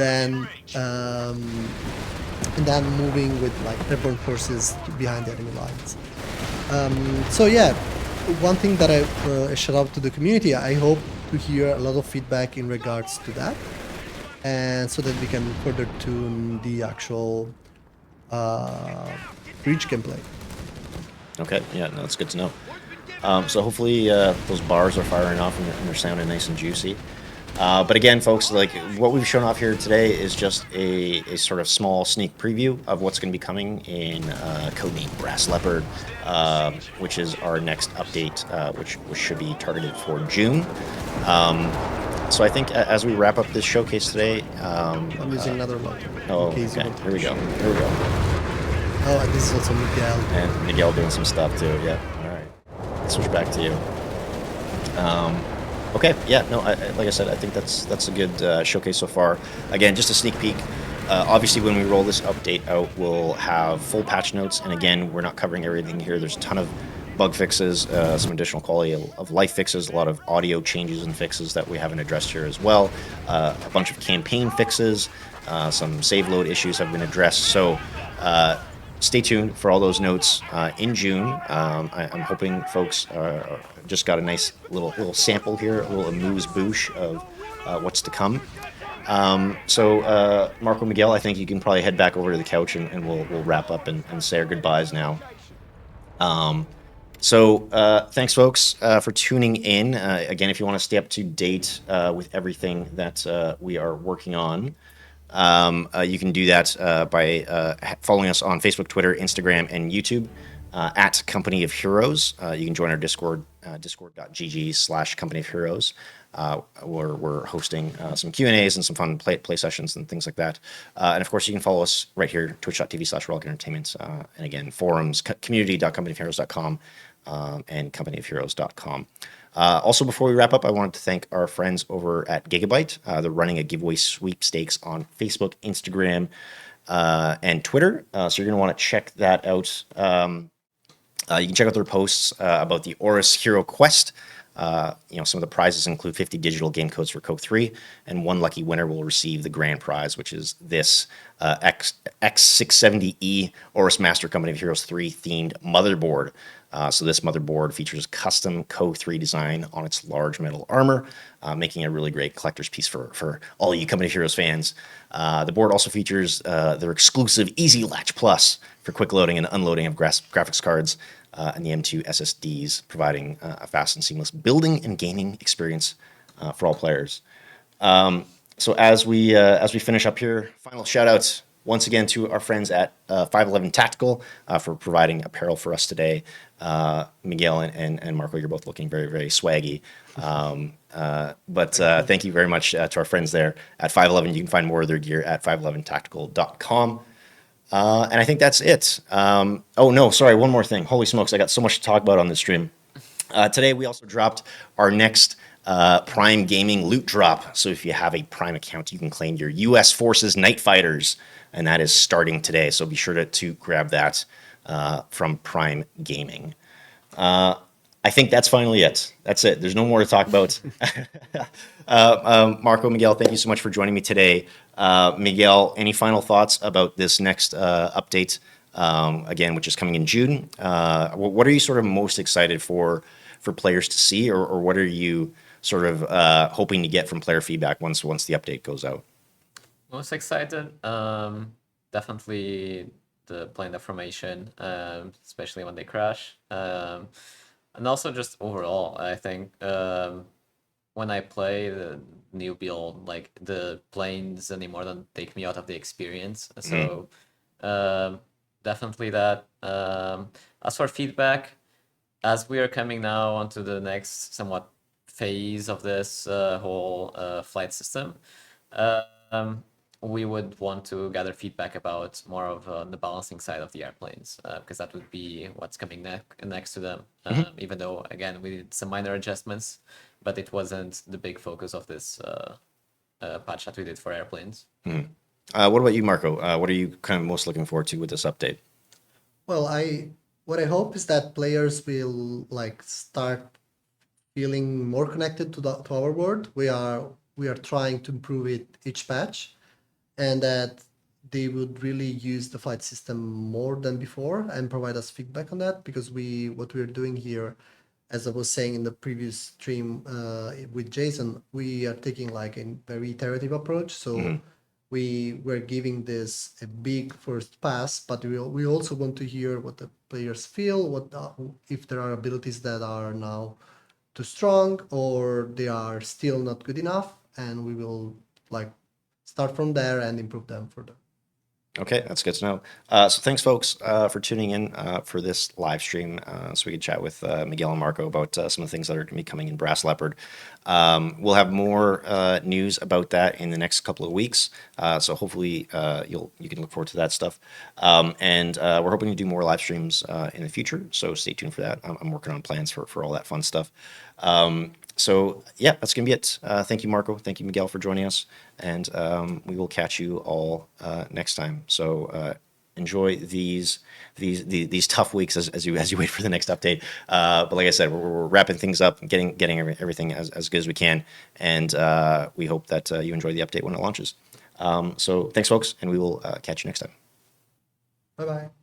then moving with like airborne forces behind the enemy lines. So yeah, one thing that I shout out to the community, I hope to hear a lot of feedback in regards to that, and so that we can further tune the actual bridge gameplay. Okay, yeah, no, that's good to know. So hopefully those bars are firing off and they're sounding nice and juicy. But again, folks, like what we've shown off here today is just a sort of small sneak preview of what's going to be coming in codename Brass Leopard, which is our next update, which should be targeted for June. So I think as we wrap up this showcase today, I'm using another loiter. Oh, okay. Here we go. Here we go. Oh, and this is also Miguel. And Miguel doing some stuff too. Yeah. All right. Switch back to you. Okay. Yeah. No. Like I said, I think that's a good showcase so far. Again, just a sneak peek. Obviously, when we roll this update out, we'll have full patch notes. And again, we're not covering everything here. There's a ton of bug fixes, some additional quality of life fixes, a lot of audio changes and fixes that we haven't addressed here as well. A bunch of campaign fixes, some save load issues have been addressed. So stay tuned for all those notes in June. I'm hoping folks just got a nice little sample here, a little amuse-bouche of what's to come. So Marco and Miguel, I think you can probably head back over to the couch and we'll wrap up and say our goodbyes now. So thanks, folks, for tuning in. Again, if you want to stay up to date with everything that we are working on, you can do that by following us on Facebook, Twitter, Instagram, and YouTube at Company of Heroes. You can join our Discord, discord.gg/Company of Heroes, where we're hosting some Q&As and some fun play sessions and things like that. And of course, you can follow us right here, twitch.tv/Relic Entertainment. And again, forums, community.companyofheroes.com. And companyofheroes.com. Also, before we wrap up, I wanted to thank our friends over at Gigabyte. They're running a giveaway sweepstakes on Facebook, Instagram, and Twitter. So you're going to want to check that out. You can check out their posts about the Oris Hero Quest. Some of the prizes include 50 digital game codes for Coke 3, and one lucky winner will receive the grand prize, which is this X670E Oris Master Company of Heroes 3 themed motherboard. So this motherboard features custom Coke 3 design on its large metal armor, making a really great collector's piece for all you Company of Heroes fans. The board also features their exclusive Easy Latch Plus for quick loading and unloading of graphics cards, and the M2 SSDs, providing a fast and seamless building and gaming experience for all players. So as we finish up here, final shout outs once again to our friends at 511 Tactical for providing apparel for us today. Miguel and Marco, you're both looking very, very swaggy. But thank you very much to our friends there at 511. You can find more of their gear at 511tactical.com. And I think that's it. Oh, no, sorry, one more thing. Holy smokes, I got so much to talk about on this stream. Today, we also dropped our next Prime Gaming loot drop. So if you have a Prime account, you can claim your U.S. Forces Night Fighters, and that is starting today. So be sure to grab that from Prime Gaming. I think that's finally it. That's it. There's no more to talk about. Marco, Miguel, thank you so much for joining me today. Miguel, any final thoughts about this next update, again, which is coming in June? What are you sort of most excited for players to see, or what are you sort of hoping to get from player feedback once the update goes out? Most excited? Definitely the playing the formation, especially when they crash. And also just overall, I think when I play the new build, like the planes anymore don't take me out of the experience. So Definitely that. As for feedback, as we are coming now onto the next somewhat phase of this whole flight system, we would want to gather feedback about more of the balancing side of the airplanes, because that would be what's coming next to them. Even though, again, we did some minor adjustments, but it wasn't the big focus of this patch that we did for airplanes. What about you, Marco? What are you kind of most looking forward to with this update? Well, what I hope is that players will like start feeling more connected to our world. We are trying to improve it each patch, and that they would really use the flight system more than before and provide us feedback on that, because what we're doing here, as I was saying in the previous stream with Jason, we are taking like a very iterative approach. So we're giving this a big first pass, but we also want to hear what the players feel, if there are abilities that are now too strong or they are still not good enough, and we will like start from there and improve them further. Okay, that's good to know. So thanks, folks, for tuning in for this live stream, so we can chat with Miguel and Marco about some of the things that are going to be coming in Brass Leopard. We'll have more news about that in the next couple of weeks, so hopefully you can look forward to that stuff. And we're hoping to do more live streams in the future, so stay tuned for that. I'm working on plans for all that fun stuff. So yeah, that's gonna be it. Thank you, Marco. Thank you, Miguel, for joining us, and we will catch you all next time. So enjoy these tough weeks as you wait for the next update. But like I said, we're wrapping things up and getting everything as good as we can, and we hope that you enjoy the update when it launches. So thanks, folks, and we will catch you next time. Bye bye.